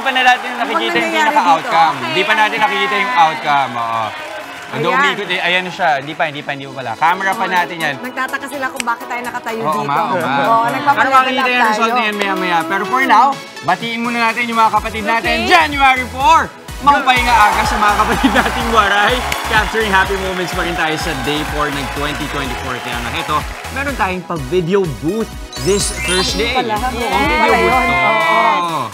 pa na natin nakikita yung pinaka-outcome. Hindi pa natin nakikita yung outcome. Oo. Umikot eh. Ayan siya. Hindi pa pala. Camera pa natin yan. Nagtataka sila kung bakit tayo nakatayo dito. Oo nga. Pero makikita yung result na yan maya-maya. Pero for now, batiin muna natin yung mga kapatid natin. January 4! Mapapahinga aga sa mga kapatid nating waray. Capturing happy moments pa rin tayo sa day 4 ng 2024. Kaya nga ito, meron tayong pa-video booth this Thursday. Ang video booth to.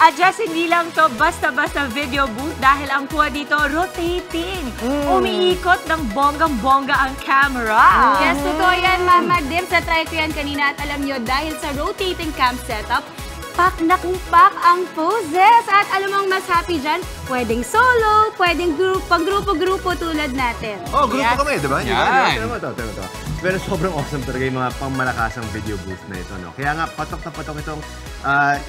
Adjust, hindi lang to basta-basta video booth dahil ang kuha dito rotating. Umiikot ng bonggang-bongga ang camera. Yes, totoo yan, Mama Dims. Na-try ko yan kanina at alam nyo, dahil sa rotating cam setup, pak na kung pak ang poses. At alam mong mas happy dyan, pwedeng solo, pwedeng pang-grupo-grupo tulad natin. Oh, grupo kami, di ba? Yan. Ito. Pero sobrang awesome talaga yung mga pangmalakasang video booth na ito, no? Kaya nga, patok na patok itong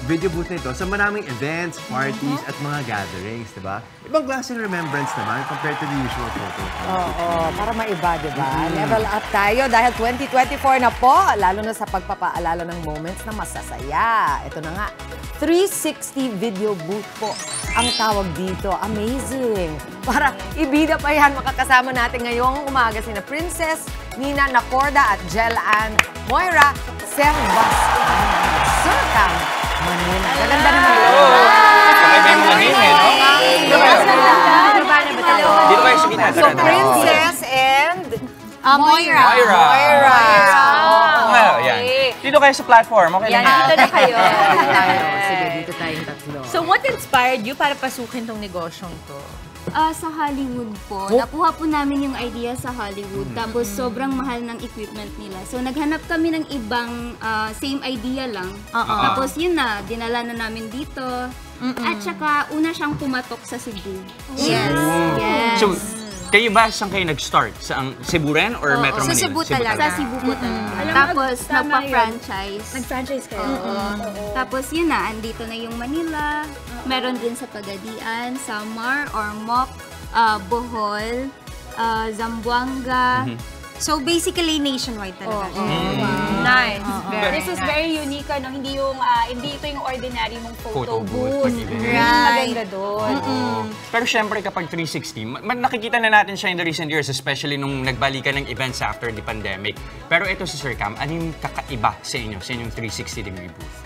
video booth na ito sa maraming events, parties, at mga gatherings, di ba? Ibang klase ng remembrance naman compared to the usual photo. Oo, para maiba, di ba? Level up tayo dahil 2024 na po, lalo na sa pagpapaalala ng moments na masasaya. Ito na nga, 360 video booth po ang tawag dito. Amazing! Para ibida pa yan, makakasama natin ngayong umaga sina Princess, Nina Nacorda at Jelan Moira Sebastian. Surcam Manila. Gaganda naman ito. Kakaiba yung mga name, no? Dito kayo sa gitna. So, Princess and Moira. Moira. Yan. Dito kayo sa platform. Okay lang yan. Dito na kayo. Sige, dito tayong tatlo. So what inspired you para pasukin tong negosyong to? Sa Hollywood po. Nakuha po namin yung idea sa Hollywood. Tapos sobrang mahal ng equipment nila. So naghanap kami ng ibang same idea lang. Tapos yun na, dinala na namin dito. At saka una siyang pumatok sa Cebu. Yes. So, kayo ba saan kayo nag-start? Sa Cebu rin or Metro Manila? Sa Cebu talaga. Sa Cebu po talaga. Tapos nagpa-franchise. Nag-franchise kayo? Tapos yun na, andito na yung Manila. Meron din sa Pagadian, Samar, Ormoc, Bohol, Zamboanga. So basically nationwide talaga. Nice. This is very unique, no? Hindi ito yung ordinary mong photo booth. booth. Maganda doon. Pero syempre kapag 360, nakikita na natin siya in the recent years, especially nung nagbalikan ng events after the pandemic. Pero ito si Sir Cam, ano yung kakaiba sa inyong 360-degree booth?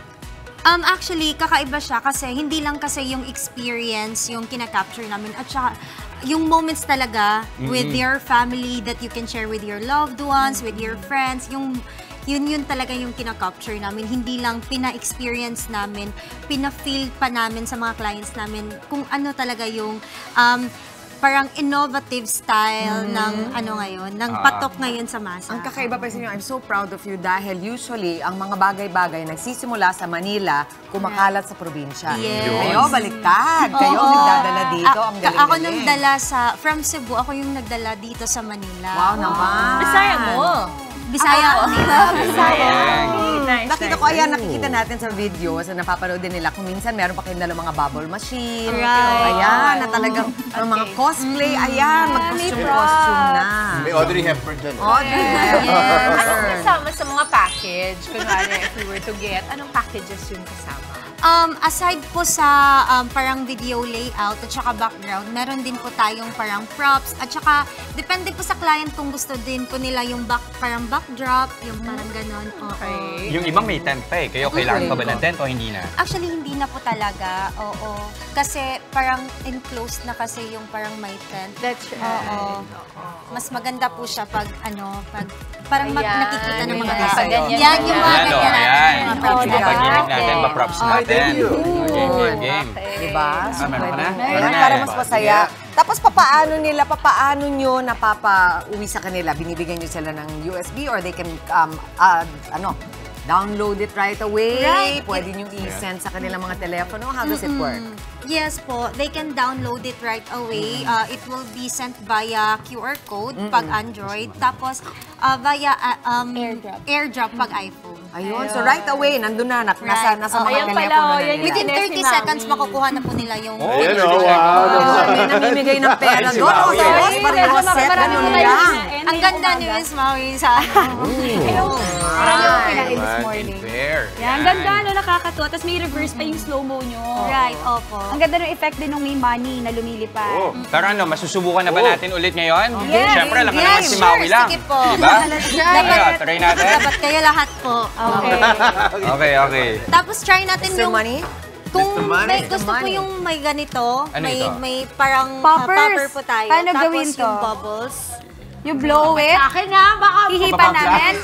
Actually, kakaiba siya kasi hindi lang kasi yung experience yung kina-capture namin at saka yung moments talaga with your family that you can share with your loved ones, with your friends, yun talaga yung kina-capture namin. Hindi lang pina-experience namin, pina-feel pa namin sa mga clients namin kung ano talaga yung parang innovative style ng ng patok ngayon sa masa. Ang kakaiba pa sa inyo, I'm so proud of you dahil usually ang mga bagay-bagay nagsisimula sa Manila, kumakalat sa probinsya. Yes. Kayo, baliktad. Kayo ang nagdadala dito. Ang galing-galing. Ako nagdala from Cebu, ako yung nagdala dito sa Manila. Wow naman. Bisaya mo? Bisaya. Bisaya. Nice. Nakita ko, ayan, nakikita natin sa video, sa napapanood din nila, kung minsan meron pa kayong dalang mga bubble machine. Right. Ayan, na talagang mga cosplay, ayan, mag-costume na. May Audrey Hepburn dyan. Audrey Anong Hepburn. kasama sa mga package? Kunwari, if you were to get, anong packages yung kasama? Aside po sa parang video layout at saka background, meron din po tayong parang props at saka depende po sa client kung gusto din po nila yung parang backdrop, yung parang ganon. Okay. Yung ibang may tent pa eh. Kayo kailangan pa ba ng tent o hindi na? Actually, hindi na po talaga. Oo. Kasi parang enclosed na kasi yung parang may tent. That's right. Oo. Mas maganda po siya pag parang nakikita ng mga Ayan. guys. Ganyan, Yan yung mga Ayan, ganyan ayan. natin. Mga props Mga pag-init natin, ma-props natin. Game. Diba? So, Meron ka na? Ayan, para mas masaya. Tapos papaano nyo napapa-uwi sa kanila? Binibigyan nyo sila ng USB or they can, download it right away? Right. Pwede nyo i-send sa kanilang mga telepono? How does it work? Yes po, they can download it right away. It will be sent via QR code pag Android, tapos via airdrop pag iPhone. Ayun, so right away, nandun na, nasa mga Ayan pala, telepono na yan nila. Within 30 seconds, makukuha na po nila yung Ayan, wow. May namimigay ng pera doon. O, tapos parang nakaset, ganun lang. Ang ganda niyo, Miss Maui, sa Marami akong kinain this morning. hair. Yan, ganda, no, nakakatuwa. Tapos may reverse pa yung slow-mo nyo. Right, opo. Ang ganda ng effect din ng may money na lumilipad. Oh. Pero ano, masusubukan na ba natin ulit ngayon? Yes. Siyempre, alam mo Yes, naman si sure. Maui lang. Sige po. Diba? Try natin. Dapat kayo lahat po. Okay, okay. Tapos try natin Mr. yung... Money? Kung Mr. Money. may gusto po yung may ganito, Ano may ito? may parang Poppers. popper po tayo. Paano Tapos gawin to? yung bubbles. You blow it. Akin na, baka Hihipan Papapla. namin.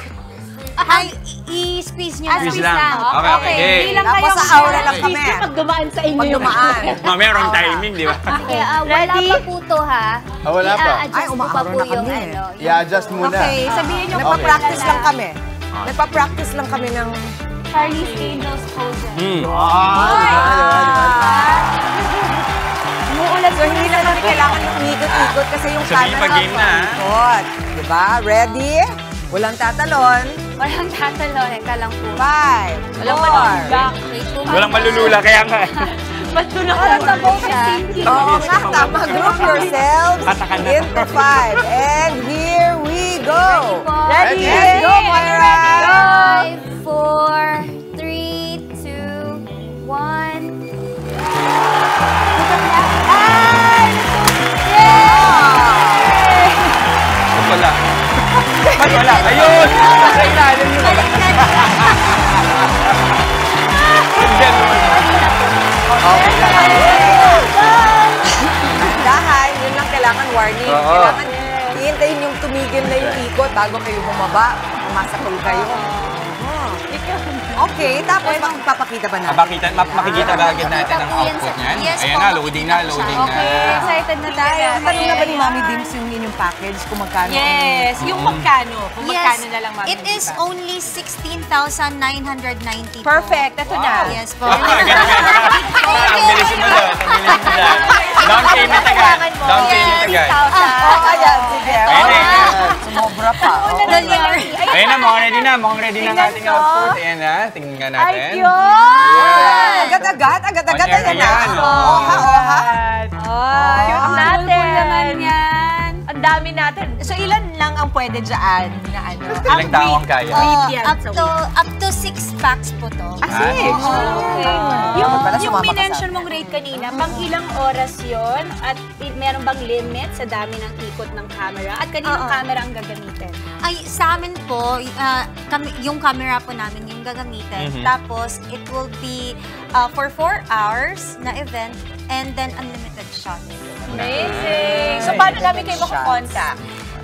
Ay, i-squeeze nyo Squeeze lang. lang. Okay, okay. Hindi lang Tapos kayo sa aura lang kami. pag dumaan sa inyo Pag dumaan. Mamaya wrong timing, di ba? Kaya wala pa po to ha. Wala pa. Ay, I-adjust ko pa umaaraw po na yung kami. ano. I-adjust muna. Okay, sabihin nyo Nagpa-practice lang kami. Nagpa-practice lang kami ng... Charlie's Angels poses. Umuulan. So, hindi na kami kailangan yung umikot-ikot kasi yung Sabihin camera pa, game na, ha? umikot. Diba? Ready? Walang tatalon. Walang tatalon. Teka lang po. 5, Walang 4. malululak. Walang malulula, kaya nga. Patulak ka sa boses. Oo nga, tama. Group yourselves Patakan na. into 5. And here we go. Ready? Let's go, Moira. 5, 4, 3, 2, 1. Wala. Wala. Ayun! Sa ilalim nyo ba? Dahan, yun lang kailangan warning. Oo. Kailangan hihintayin yung tumigil na yung ikot bago kayo bumaba. Pumasakol kayo. Okay, tapos papakita ba natin? Makikita ba agad natin ang output niyan? Yes Ayan po, na, loading na, makikita loading siya. Okay, na. excited na tayo. Tanong na ba ni Mami Dims yung inyong package kung magkano? Yes, yung magkano. Kung magkano na lang, Mami. It is only 16,990 po. Perfect, ito na. Yes po. Ang bilis mo doon, ang bilis mo doon. Down payment agad. Down payment agad. Oo, ayan. Sige. Ayun na, ayun na. Sumobra pa. Oh. Ayun na, mukhang ready na. Mukhang ready na ang ating output. Ayan na, tingnan nga natin. Ay, cute! Agad-agad. Agad-agad. On air Ayan na. yan, oh. Oha, oha. Cute natin. Bulbul naman yan. Ang dami natin. So, ilan lang ang pwede dyan na ano? Ilang tao ang kaya? Up to 6 packs po to. Okay. Yung Yung sumama ka sa minention mong rate kanina, pang ilang oras yon at meron bang limit sa dami ng ikot ng camera? At kaninong Oo. camera ang gagamitin? Ay, sa amin po, yung camera po namin yung gagamitin. Tapos, it will be for 4 hours na event and then unlimited shots. Amazing! So, paano namin kayo makakontak?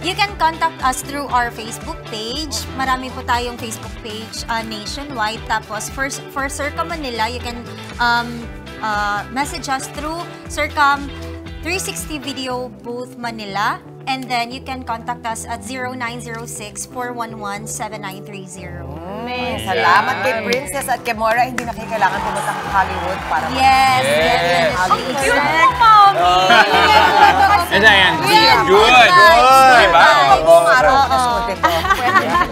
You can contact us through our Facebook page. Marami po tayong Facebook page nationwide. Tapos, for Circum Manila, you can message us through Circum 360 Video Booth Manila. And then, you can contact us at 0906-411-7930. Amazing! Salamat kay Princess at kay Moira. Hindi na kayo kailangan pumunta ng Hollywood para Yes! Yes. Ang cute mo, Mommy! Ayan, ayan. Yes. Good. Diba? Buong araw na suot ito. Pwede lang.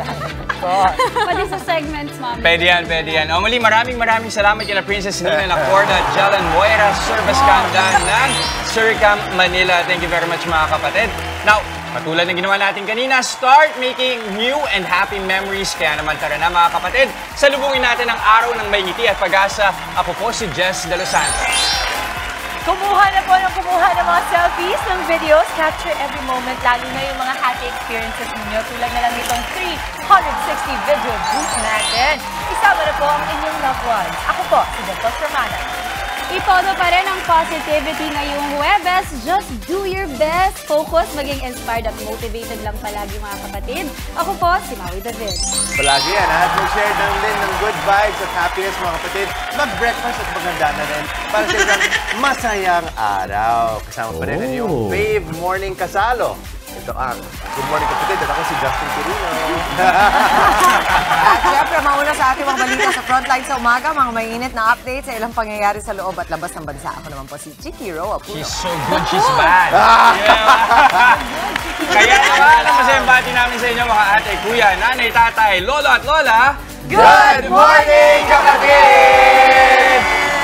Pwede sa segments, Mommy. Pwede yan. O muli, maraming salamat kina Princess Nina Lacorda, Jalan Moira, Service Kanda ng Circum Manila. Thank you very much, mga kapatid. Now, katulad ng ginawa natin kanina, start making new and happy memories. Kaya naman tara na, mga kapatid, salubungin natin ang araw ng may ngiti at pag-asa. Ako po si Jess De Los Santos. Kumuha na po ng mga selfies ng videos. Capture every moment, lalo na yung mga happy experiences ninyo. Tulad na lang itong 360 video booth natin. Isama na po ang inyong loved ones. Ako po, si Dr. Romana. Itodo pa rin ang positivity ngayong Huwebes. Just do your best. Focus, maging inspired at motivated lang palagi, mga kapatid. Ako po, si Maui David. Palagi yan, ha? At mag-share lang din ng good vibes at happiness, mga kapatid. Mag-breakfast at maghanda na rin para sa isang masayang araw. Kasama pa rin ang iyong fave morning kasalo. Ito ang Good Morning Kapatid at ako si Justin Quirino. At syempre, mauna sa ating mga balita sa frontline sa umaga, mga mainit na update sa ilang pangyayari sa loob at labas ng bansa. Ako naman po si Chiki Ro Apuno. She's so good, she's bad. Kaya naman, ang masayang bati namin sa inyo, mga ate, kuya, nanay, tatay, lolo at lola. Good morning, kapatid!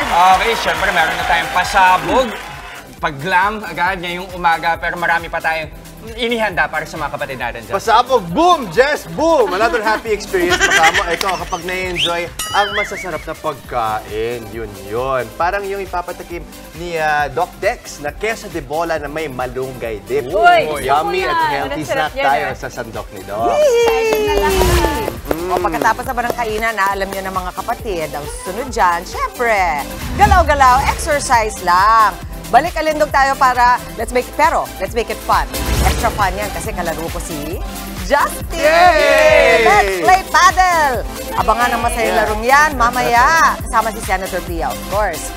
Okay, syempre meron na tayong pasabog, pag-glam agad ngayong umaga, pero marami pa tayong inihanda para sa mga kapatid natin dyan? Pasabog, boom! Jess, boom! Another happy experience pa mo. Ito, kapag na-enjoy ang masasarap na pagkain, yun. Parang yung ipapatikim ni Doc Dex na queso de bola na may malunggay dip. Uy, Yummy gusto ko at yan. healthy Masarap snack yan, tayo eh. sa sandok ni Doc. O pagkatapos naman ng kainan, alam nyo na mga kapatid, ang sunod dyan, syempre, galaw-galaw, exercise lang. Balik alindog tayo para, let's make it fun. Extra fun yan kasi kalaro ko si Justin! Yay! Let's play paddle! Abangan ang masayang larong yan mamaya. Kasama si Senator Pia, of course.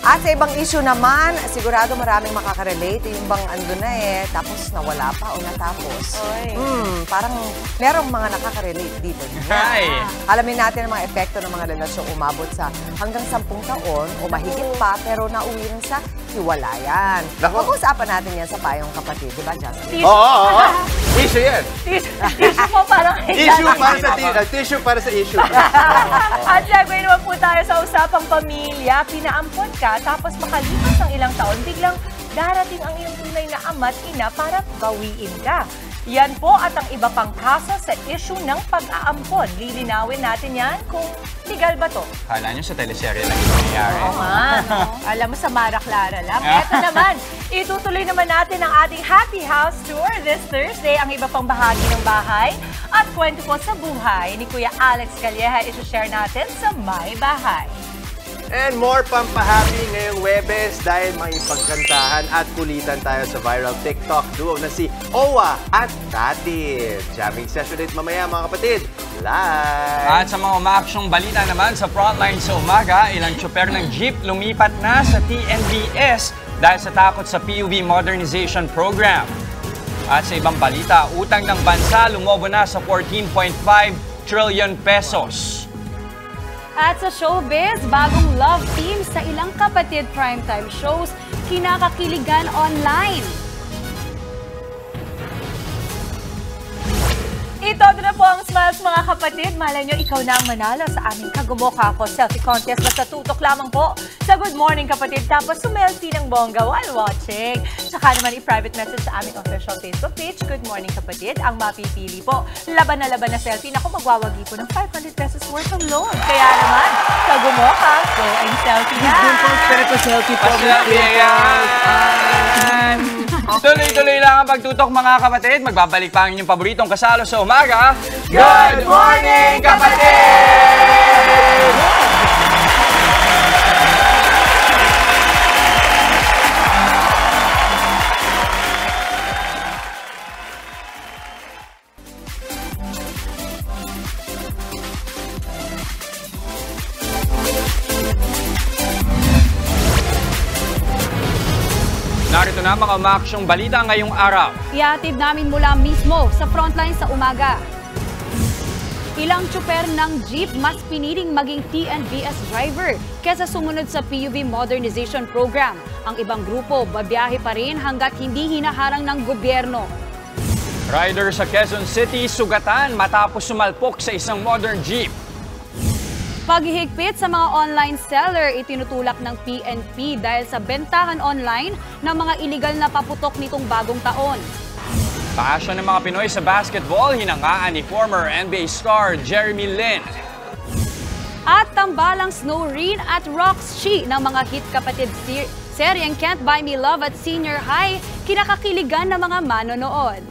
At sa ibang issue naman, sigurado maraming makaka-relate. Yung bang ando na tapos nawala pa o natapos. Parang merong mga nakaka-relate dito. Ay. Alamin natin ang mga epekto ng mga relasyong umabot sa hanggang 10 taon o mahigit pa pero nauwi rin sa hiwalayan. Pag-uusapan natin yan sa Payong Kapatid, di ba, Justin? Oo. Issue yan. Tissue mo parang Tissue para sa issue. At segue naman po tayo sa usapang pamilya. Pinaampon ka, tapos makalipas ng ilang taon, biglang darating ang iyong tunay na ama't ina para bawiin ka. Yan po at ang iba pang kaso sa issue ng pag-aampon. Lilinawin natin yan kung legal ba to. Kala nyo sa teleserye lang ito nangyari. Oo nga, no? Alam mo, sa Mara Clara lang. Eto naman, itutuloy naman natin ang ating Happy House Tour this Thursday. Ang iba pang bahagi ng bahay at kwento po sa buhay ni Kuya Alex Calleja isi-share natin sa My Bahay. And more pampahappy ngayong Webes dahil makipagkantahan at kulitan tayo sa viral TikTok duo na si Owa at Tatin. Jamming session ulit mamaya mga kapatid. Live! At sa mga umaaksyong balita naman sa frontline sa umaga, ilang tsuper ng jeep lumipat na sa TNVS dahil sa takot sa PUV Modernization Program. At sa ibang balita, utang ng bansa lumobo na sa 14.5 trillion pesos. At sa showbiz, bagong love team sa ilang kapatid primetime shows, kinakakiligan online. Ito na po ang smiles mga kapatid. Malay nyo, ikaw na ang manalo sa aming Kagumokha Ako Selfie Contest. Basta tutok lamang po sa Good Morning Kapatid. Tapos sumelfie ng bongga while watching. Saka naman i-private message sa aming official Facebook page, Good Morning Kapatid. Ang mapipili po, laban na selfie. Naku, magwawagi po ng 500 pesos worth of loan. Kaya naman, Kagumokha, go and selfie na! selfie Selfie yan! Tuloy-tuloy lang ang pagtutok mga kapatid. Magbabalik pa ang inyong paboritong kasalo sa umaga. Good Morning Kapatid! Narito na mga umaaksyong balita ngayong araw. Iatid namin mula mismo sa frontline sa umaga. Ilang tsuper ng jeep mas piniling maging TNVS driver kesa sumunod sa PUV Modernization Program. Ang ibang grupo, babiyahe pa rin hanggat hindi hinaharang ng gobyerno. Rider sa Quezon City, sugatan matapos sumalpok sa isang modern jeep. Paghihigpit sa mga online seller, itinutulak ng PNP dahil sa bentahan online ng mga iligal na paputok nitong bagong taon. Passion ng mga Pinoy sa basketball, hinangaan ni former NBA star Jeremy Lin. At tambalang snow rain at rocks ski ng mga hit kapatid seryeng Can't Buy Me Love at Senior High, kinakakiligan ng mga manonood.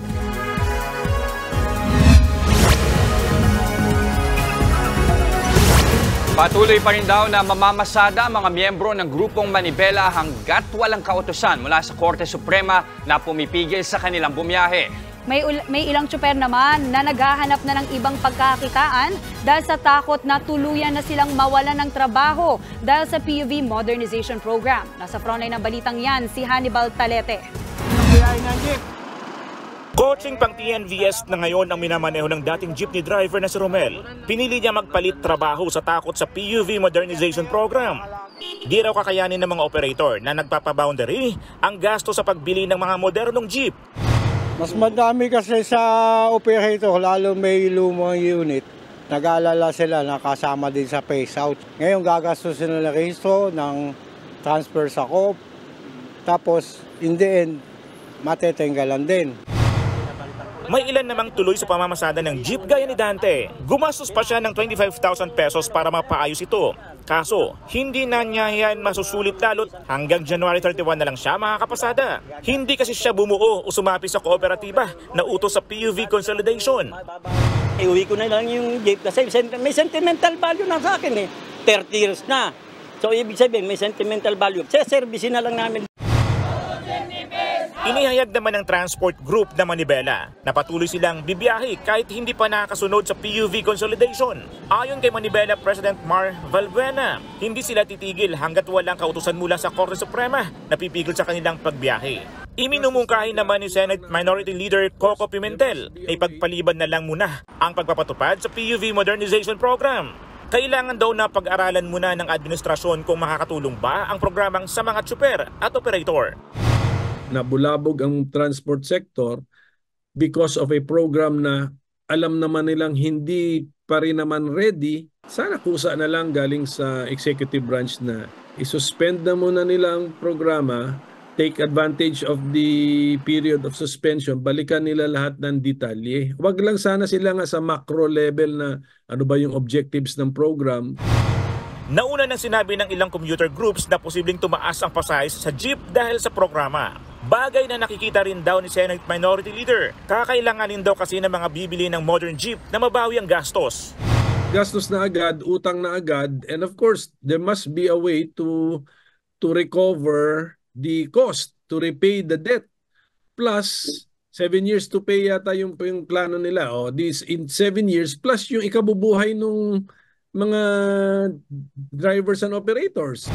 Patuloy pa rin daw na mamamasada ang mga miyembro ng grupong Manibela hanggat walang kautusan mula sa Korte Suprema na pumipigil sa kanilang bumiyahe. May ilang tsuper naman na naghahanap na ng ibang pagkakakitaan dahil sa takot na tuluyan na silang mawalan ng trabaho dahil sa PUV Modernization Program. Nasa frontline ng balitang yan, si Hannibal Talete. Coaching pang TNVS na ngayon ang minamaneho ng dating jeepney driver na si Romel. Pinili niya magpalit trabaho sa takot sa PUV Modernization Program. Di raw kakayanin ng mga operator na nagpapaboundary ang gasto sa pagbili ng mga modernong jeep. Mas madami kasi sa operator, lalo may lumang unit. Nag-aalala sila na kasama din sa phase out. Ngayon gagastusin nila rehistro ng transfer sa COP. Tapos in the end, matetenggalan din. May ilan namang tuloy sa pamamasada ng jeep gaya ni Dante. Gumastos pa siya ng 25,000 pesos para mapaayos ito. Kaso, hindi na niya yan masusulit lalo't hanggang January 31 na lang siya makakapasada. Hindi kasi siya bumuo o sumapi sa kooperatiba na utos sa PUV consolidation. Iuwi ko na lang yung jeep kasi may sentimental value na sa akin eh. 30 years na. So ibig sabihin may sentimental value. Service na lang namin. Inihayag naman ng transport group na Manibela na patuloy silang bibiyahe kahit hindi pa nakasunod sa PUV consolidation. Ayon kay Manibela President Mar Valbuena, hindi sila titigil hanggat walang kautusan mula sa Korte Suprema na pipigil sa kanilang pagbiyahe. Iminumungkahi naman ni Senate Minority Leader Coco Pimentel na ipagpaliban na lang muna ang pagpapatupad sa PUV Modernization Program. Kailangan daw na pag-aralan muna ng administrasyon kung makakatulong ba ang programang sa mga tsuper at operator. Nabulabog ang transport sector because of a program na alam naman nilang hindi pa rin naman ready. Sana kusa na lang galing sa executive branch na isuspend na muna nila ang programa, take advantage of the period of suspension, balikan nila lahat ng detalye. Huwag lang sana sila nga sa macro level na ano ba yung objectives ng program. Nauna nang sinabi ng ilang commuter groups na posibleng tumaas ang pasahe sa jeep dahil sa programa. Bagay na nakikita rin daw ni Senate Minority Leader. Kakailanganin daw kasi ng mga bibili ng modern jeep na mabawi ang gastos. Gastos na agad, utang na agad, and of course, there must be a way to recover the cost, to repay the debt. Plus, 7 years to pay yata yung plano nila. This in 7 years, plus yung ikabubuhay nung mga drivers and operators.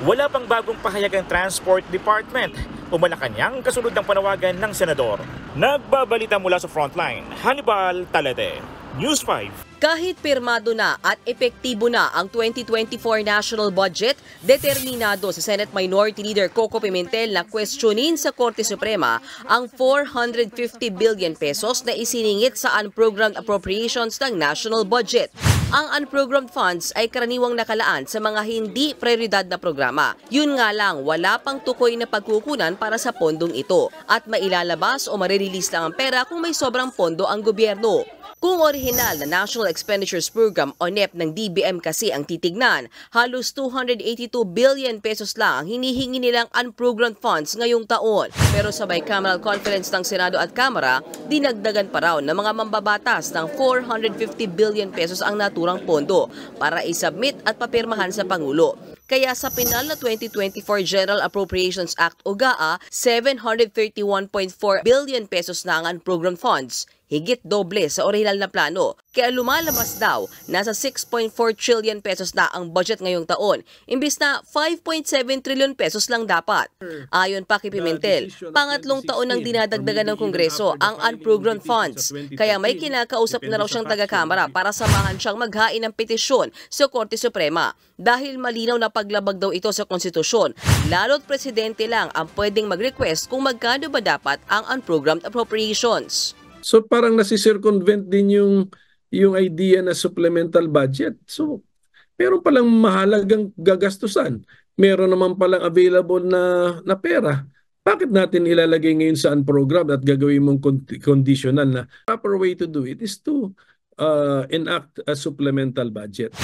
Wala pang bagong pahayag ang Transport Department o Malacanang kasunod ng panawagan ng Senador. Nagbabalita mula sa Frontline, Hannibal Talete, News 5. Kahit pirmado na at epektibo na ang 2024 national budget, determinado si Senate Minority Leader Coco Pimentel na questionin sa Korte Suprema ang 450 billion pesos na isiningit sa unprogrammed appropriations ng national budget. Ang unprogrammed funds ay karaniwang nakalaan sa mga hindi prioridad na programa. Yun nga lang, wala pang tukoy na pagkukunan para sa pondong ito at mailalabas o marirelease lang ang pera kung may sobrang pondo ang gobyerno. Kung orihinal na National Expenditures Program o NEP ng DBM kasi ang titignan, halos 282 billion pesos lang ang hinihingi nilang unprogrammed funds ngayong taon. Pero sa bicameral conference ng Senado at Kamara, dinagdagan pa raw ng mga mambabatas ng 450 billion pesos ang naturang pondo para isubmit at papirmahan sa Pangulo. Kaya sa pinal na 2024 General Appropriations Act o GAA, 731.4 billion pesos na ang unprogrammed funds. Higit doble sa orihinal na plano. Kaya lumalabas daw, nasa 6.4 trillion pesos na ang budget ngayong taon, imbis na 5.7 trillion pesos lang dapat. Ayon pa kay Pimentel, pangatlong taon nang dinadagdagan ng Kongreso ang unprogrammed funds. Kaya may kinakausap na raw siyang taga-Kamara para samahan siyang maghain ng petisyon sa Korte Suprema. Dahil malinaw na paglabag daw ito sa konstitusyon, lalo't presidente lang ang pwedeng mag-request kung magkano ba dapat ang unprogrammed appropriations. So parang nasisircumvent din yung idea na supplemental budget. So meron palang mahalagang gagastusan. Meron naman palang available na pera. Bakit natin ilalagay ngayon sa unprogrammed at gagawin mong conditional na? Proper way to do it is to enact a supplemental budget.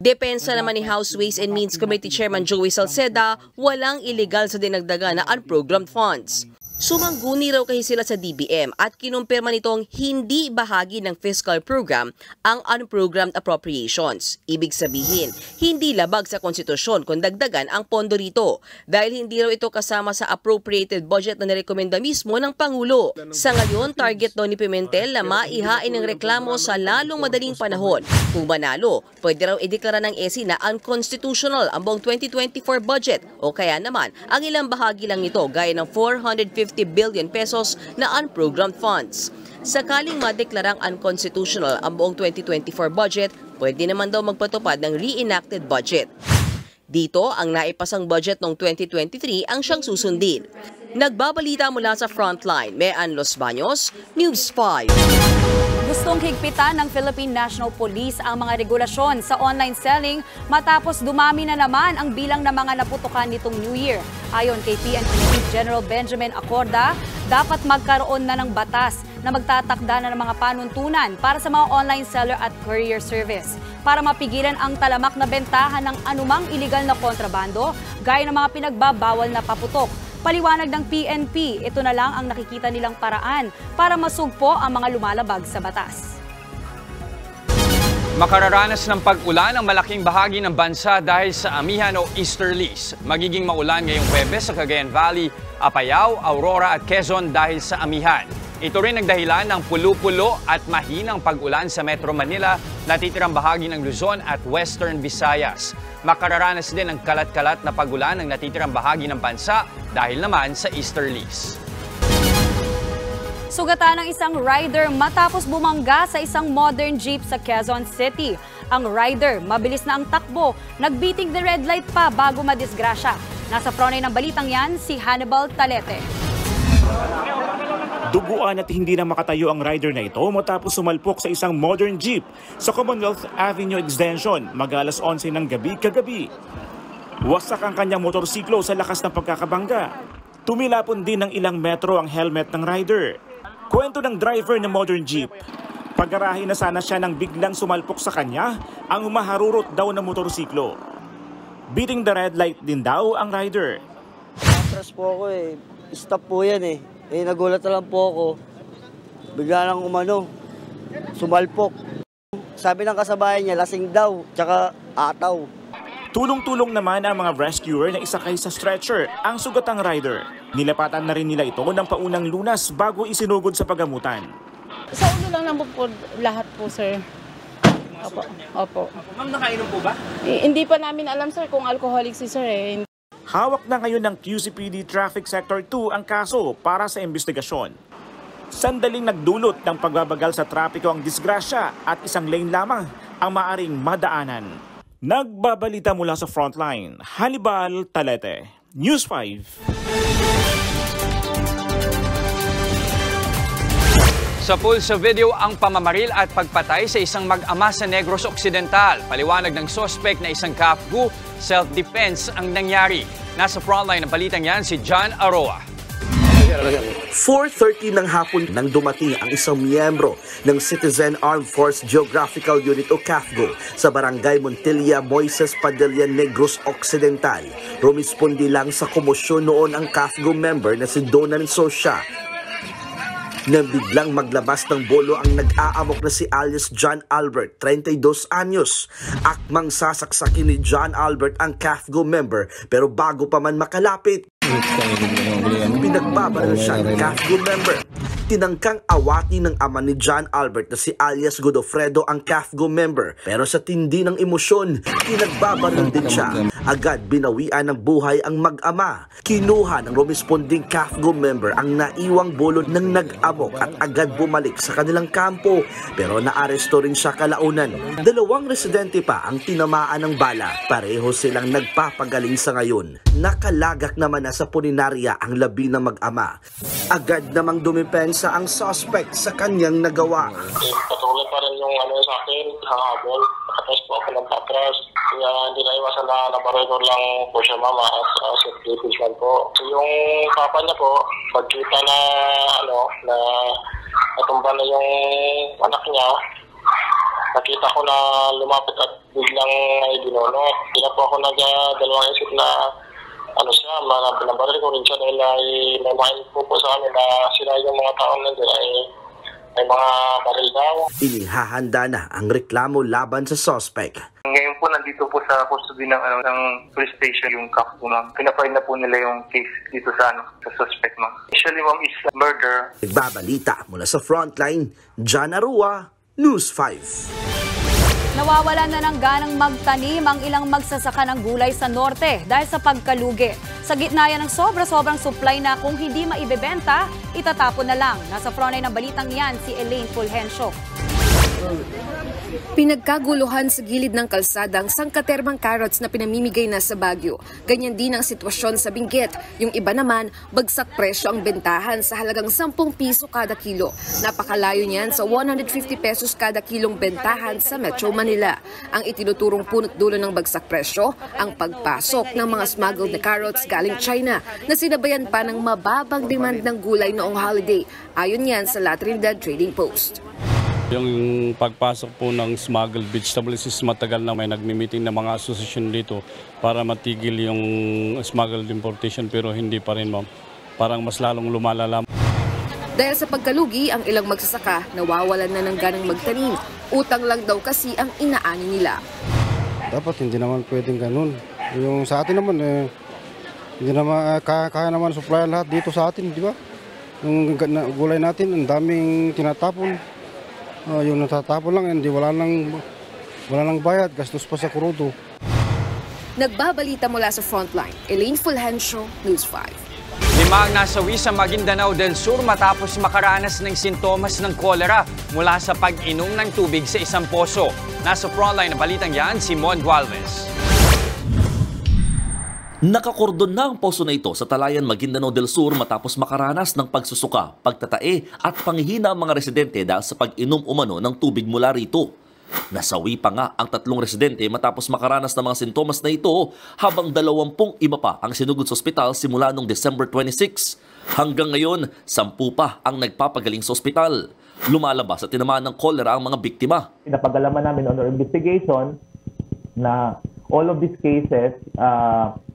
Depensa naman ni House Ways and Means Committee Chairman Joey Salceda, walang illegal sa dinagdagan na unprogrammed funds. Sumangguni raw kasi sila sa DBM at kinumpirma nitong hindi bahagi ng fiscal program ang unprogrammed appropriations. Ibig sabihin, hindi labag sa konstitusyon kung dagdagan ang pondo rito dahil hindi raw ito kasama sa appropriated budget na nirekomenda mismo ng Pangulo. Sa ngayon, target daw ni Pimentel na maihain ng reklamo sa lalong madaling panahon. Kung manalo, pwede raw ideklara ng EC na unconstitutional ang buong 2024 budget o kaya naman ang ilang bahagi lang nito gaya ng 450 billion pesos na unprogrammed funds. Sakaling madeklarang unconstitutional ang buong 2024 budget, pwede naman daw magpatupad ng reenacted budget. Dito, ang naipasang budget noong 2023 ang siyang susundin. Nagbabalita mula sa Frontline, Mean Los Baños, News 5. Gustong higpitan ng Philippine National Police ang mga regulasyon sa online selling matapos dumami na naman ang bilang ng mga naputukan nitong New Year. Ayon kay PNP Chief General Benjamin Acorda, dapat magkaroon na ng batas na magtatakda na ng mga panuntunan para sa mga online seller at courier service para mapigilan ang talamak na bentahan ng anumang iligal na kontrabando gaya ng mga pinagbabawal na paputok. Paliwanag ng PNP, ito na lang ang nakikita nilang paraan para masugpo ang mga lumalabag sa batas. Makararanas ng pag-ulan ang malaking bahagi ng bansa dahil sa amihan o easterlies. Magiging maulan ngayong Huwebes sa Cagayan Valley, Apayao, Aurora at Quezon dahil sa amihan. Ito rin ang dahilan ng pulo-pulo at mahinang pag-ulan sa Metro Manila, natitirang bahagi ng Luzon at Western Visayas. Makararanas din ng kalat-kalat na pag-ulan ng natitirang bahagi ng bansa dahil naman sa easterlies. Sugatan ng isang rider matapos bumangga sa isang modern jeep sa Quezon City. Ang rider, mabilis na ang takbo, nagbiting the red light pa bago madisgrasya. Nasa frontline ng balitang yan, si Hannibal Talete. Duguan at hindi na makatayo ang rider na ito matapos sumalpok sa isang modern jeep sa Commonwealth Avenue Extension mag-alas 11 ng gabi kagabi. Wasak ang kanyang motorsiklo sa lakas ng pagkakabangga. Tumilapon din ng ilang metro ang helmet ng rider. Kwento ng driver ng modern jeep, pag-garahe na sana siya nang biglang sumalpok sa kanya ang maharurot daw na motorsiklo. Beating the red light din daw ang rider. Atras po ako eh. Stop po yan eh. Nagulat na lang po ako. Bigla lang sumalpok. Sabi ng kasabayan niya, lasing daw, tsaka ataw. Tulong-tulong naman ang mga rescuer na isakay sa stretcher ang sugatang rider. Nilapatan na rin nila ito ng paunang lunas bago isinugod sa pagamutan. Sa ulo lang naman po lahat po, sir. Opo. Opo. Ma'am, nakainom po ba? Hindi pa namin alam, sir, kung alcoholic si sir eh. Hawak na ngayon ng QCPD Traffic Sector 2 ang kaso para sa investigasyon. Sandaling nagdulot ng pagbabagal sa trapiko ang disgrasya at isang lane lamang ang maaring madaanan. Nagbabalita mula sa frontline, Hannibal Talete, News 5. Sa pool sa video ang pamamaril at pagpatay sa isang mag-ama sa Negros Occidental. Paliwanag ng suspect na isang kafgu, self-defense ang nangyari. Nasa frontline ng balitang yan si John Aroa. 4:30 ng hapon nang dumating ang isang miyembro ng Citizen Armed Force Geographical Unit o CAFGO sa Barangay Montilla, Moises Padilla, Negros Occidental. Rumispondi lang sa komosyon noon ang CAFGO member na si Donan Socia. Nang biglang maglabas ng bolo ang nag-aamok na si alias John Albert, 32 anyos. Akmang sasaksakin ni John Albert ang CAFGO member pero bago pa man makalapit, pinagbabaril siya ng CAFGO member. Tinangkang awati ng ama ni John Albert na si alias Godofredo ang CAFGO member. Pero sa tindi ng emosyon, pinagbabaril din siya. Agad binawian ng buhay ang mag-ama. Kinuha ng rumisponding CAFGO member ang naiwang bolo ng nag-amok at agad bumalik sa kanilang kampo. Pero naaresto rin siya kalaunan. 2 residente pa ang tinamaan ng bala. Pareho silang nagpapagaling sa ngayon. Nakalagak naman na sa puninarya ang labi ng mag-ama. Agad namang dumipensa ang suspect sa kanyang nagawa. Patuloy pa rin yung sa akin, hahabol. Nakatras po ako ng patras. Kaya hindi na iwasan na nabarecord lang po siya mama as self-defense po. So yung papa niya po, pagkita na na natumba na yung anak niya, nakita ko na lumapit at biglang ay binunot. Hindi na po ako nag-dalawang isip na siya, nabaril ko rin siya dahil may mga info po sa amin na sila yung mga taong nandiyan ay may mga baril daw. Inihahanda na ang reklamo laban sa suspect. Ngayon po nandito po sa custody ng police station yung CAFGO, ma'am. Pinafile na po nila yung case dito sa suspect, ma'am. Initially, ma'am, is murder. Nagbabalita mula sa frontline, John Arua, News 5. Nawawalan na ng ganang magtanim ang ilang magsasaka ng gulay sa norte dahil sa pagkalugi. Sa gitna yan ng sobra-sobrang supply na kung hindi maibebenta, itatapon na lang. Nasa frontline ng balitang yan si Elaine Fulgencio. Pinagkaguluhan sa gilid ng kalsada ang sangkaterbang carrots na pinamimigay na sa Baguio. Ganyan din ang sitwasyon sa Benguet. Yung iba naman, bagsak presyo ang bentahan sa halagang 10 piso kada kilo. Napakalayo niyan sa 150 pesos kada kilong bentahan sa Metro Manila. Ang itinuturong punot dulo ng bagsak presyo, ang pagpasok ng mga smuggled na carrots galing China na sinabayan pa ng mababang demand ng gulay noong holiday. Ayon yan sa La Trinidad Trading Post. Yung pagpasok po ng smuggled vegetables is matagal na may nagmi-meeting ng mga asosasyon dito para matigil yung smuggled importation pero hindi pa rin, ma'am. Parang mas lalong lumalala. Dahil sa pagkalugi, ang ilang magsasaka nawawalan na ng ganang magtanim. Utang lang daw kasi ang inaani nila. Dapat hindi naman pwedeng ganun. Yung sa atin naman, hindi naman, kaya naman supply lahat dito sa atin, di ba? Yung gulay natin, ang daming tinatapon. Yung natatapon lang, hindi wala nang bayad, gastos pa sa krudo. Nagbabalita mula sa Frontline, Elaine Fulgencio, News 5. 5 ang nasawi sa Maguindanao del Sur matapos makaranas ng sintomas ng kolera mula sa pag-inom ng tubig sa isang poso. Nasa Frontline na balitang yan, si Mon Gualvez. Nakakordon na ang poso na ito sa Talayan, Maguindanao del Sur matapos makaranas ng pagsusuka, pagtatae at panghihina ang mga residente dahil sa pag-inom umano ng tubig mula rito. Nasawi pa nga ang 3 residente matapos makaranas ng mga sintomas na ito habang 20 iba pa ang sinugod sa ospital simula noong December 26. Hanggang ngayon, 10 pa ang nagpapagaling sa ospital. Lumalabas at tinamaan ng kolera ang mga biktima. Napag-alaman namin on our investigation na all of these cases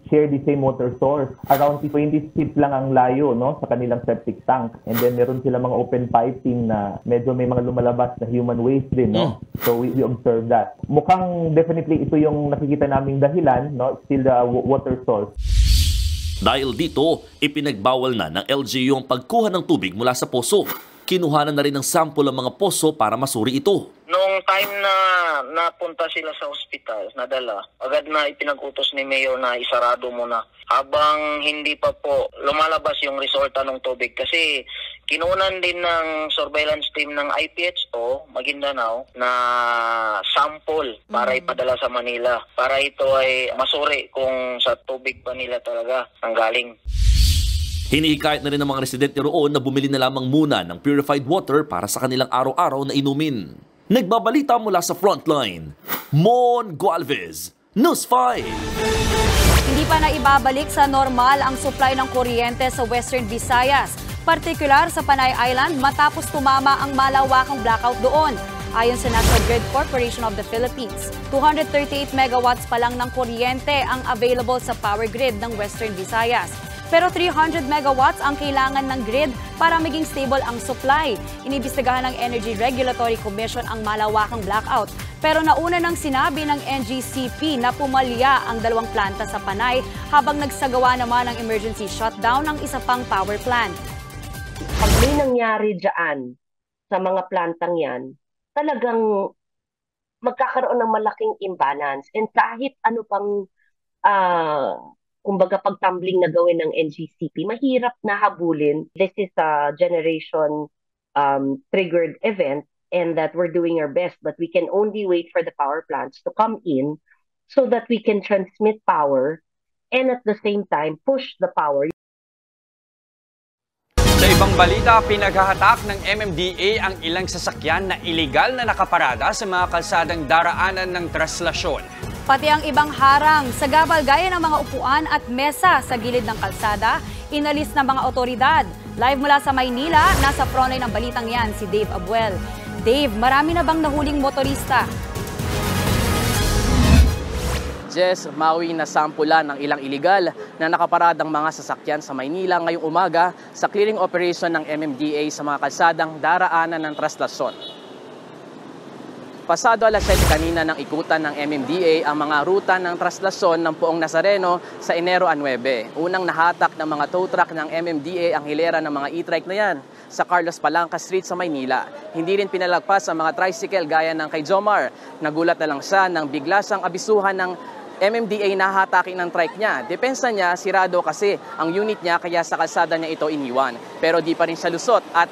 share the same water source. Around 20 feet lang ang layo, no, sa kanilang septic tank. And then meron sila mga open piping na medyo may mga lumalabas na human waste din, no? So we observe that. Mukhang definitely ito yung nakikita naming dahilan, no? Still the water source. Dahil dito, ipinagbawal na ng LGU ang pagkuha ng tubig mula sa poso. Kinuhanan na rin ng sample ang mga poso para masuri ito. Noong time na napunta sila sa ospital, nadala, agad na ipinag-utos ni Mayor na isarado muna habang hindi pa po lumalabas yung resulta ng tubig kasi kinunan din ng surveillance team ng IPHO Maguindanao na sample para ipadala sa Manila para ito ay masuri kung sa tubig pa nila talaga ang galing. Hinihikayat na rin ng mga residente roon na bumili na lamang muna ng purified water para sa kanilang araw-araw na inumin. Nagbabalita mula sa Frontline, Mon Gualvez, News 5. Hindi pa na ibabalik sa normal ang supply ng kuryente sa Western Visayas, partikular sa Panay Island matapos tumama ang malawakang blackout doon. Ayon sa National Grid Corporation of the Philippines, 238 megawatts pa lang ng kuryente ang available sa power grid ng Western Visayas. Pero 300 megawatts ang kailangan ng grid para maging stable ang supply. Inibistigahan ng Energy Regulatory Commission ang malawakang blackout. Pero nauna nang sinabi ng NGCP na pumalya ang 2 planta sa Panay habang nagsagawa naman ng emergency shutdown ng isa pang power plant. Pag may nangyari dyan sa mga plantang yan, talagang magkakaroon ng malaking imbalance. And kahit ano pang kumbaga pagtumbling na gawin ng NGCP, mahirap na habulin. This is a generation triggered event and that we're doing our best, but we can only wait for the power plants to come in so that we can transmit power and at the same time push the power. Sa ibang balita, pinaghahatak ng MMDA ang ilang sasakyan na iligal na nakaparada sa mga kalsadang daraanan ng traslasyon. Pati ang ibang harang sa gabal gaya ng mga upuan at mesa sa gilid ng kalsada, inalis ng mga otoridad. Live mula sa Maynila, nasa frontline ng balitang yan si Dave Abuel. Dave, marami na bang nahuling motorista? Jess, Maui na sampula ng ilang iligal na nakaparadang mga sasakyan sa Maynila ngayong umaga sa clearing operation ng MMDA sa mga kalsadang daraanan ng traslasyon. Pasado alas 7 kanina nang ikutan ng MMDA ang mga ruta ng traslasyon ng Poong Nazareno sa Enero 9. Unang nahatak ng mga tow truck ng MMDA ang hilera ng mga e-trike na yan sa Carlos Palanca Street sa Maynila. Hindi rin pinalagpas ang mga tricycle gaya ng kay Jomar. Nagulat na lang siya nang bigla siyang abisuhan ng MMDA na hatakin ng trike niya. Depensa niya, sirado kasi ang unit niya kaya sa kalsada niya ito iniwan. Pero di pa rin siya lusot at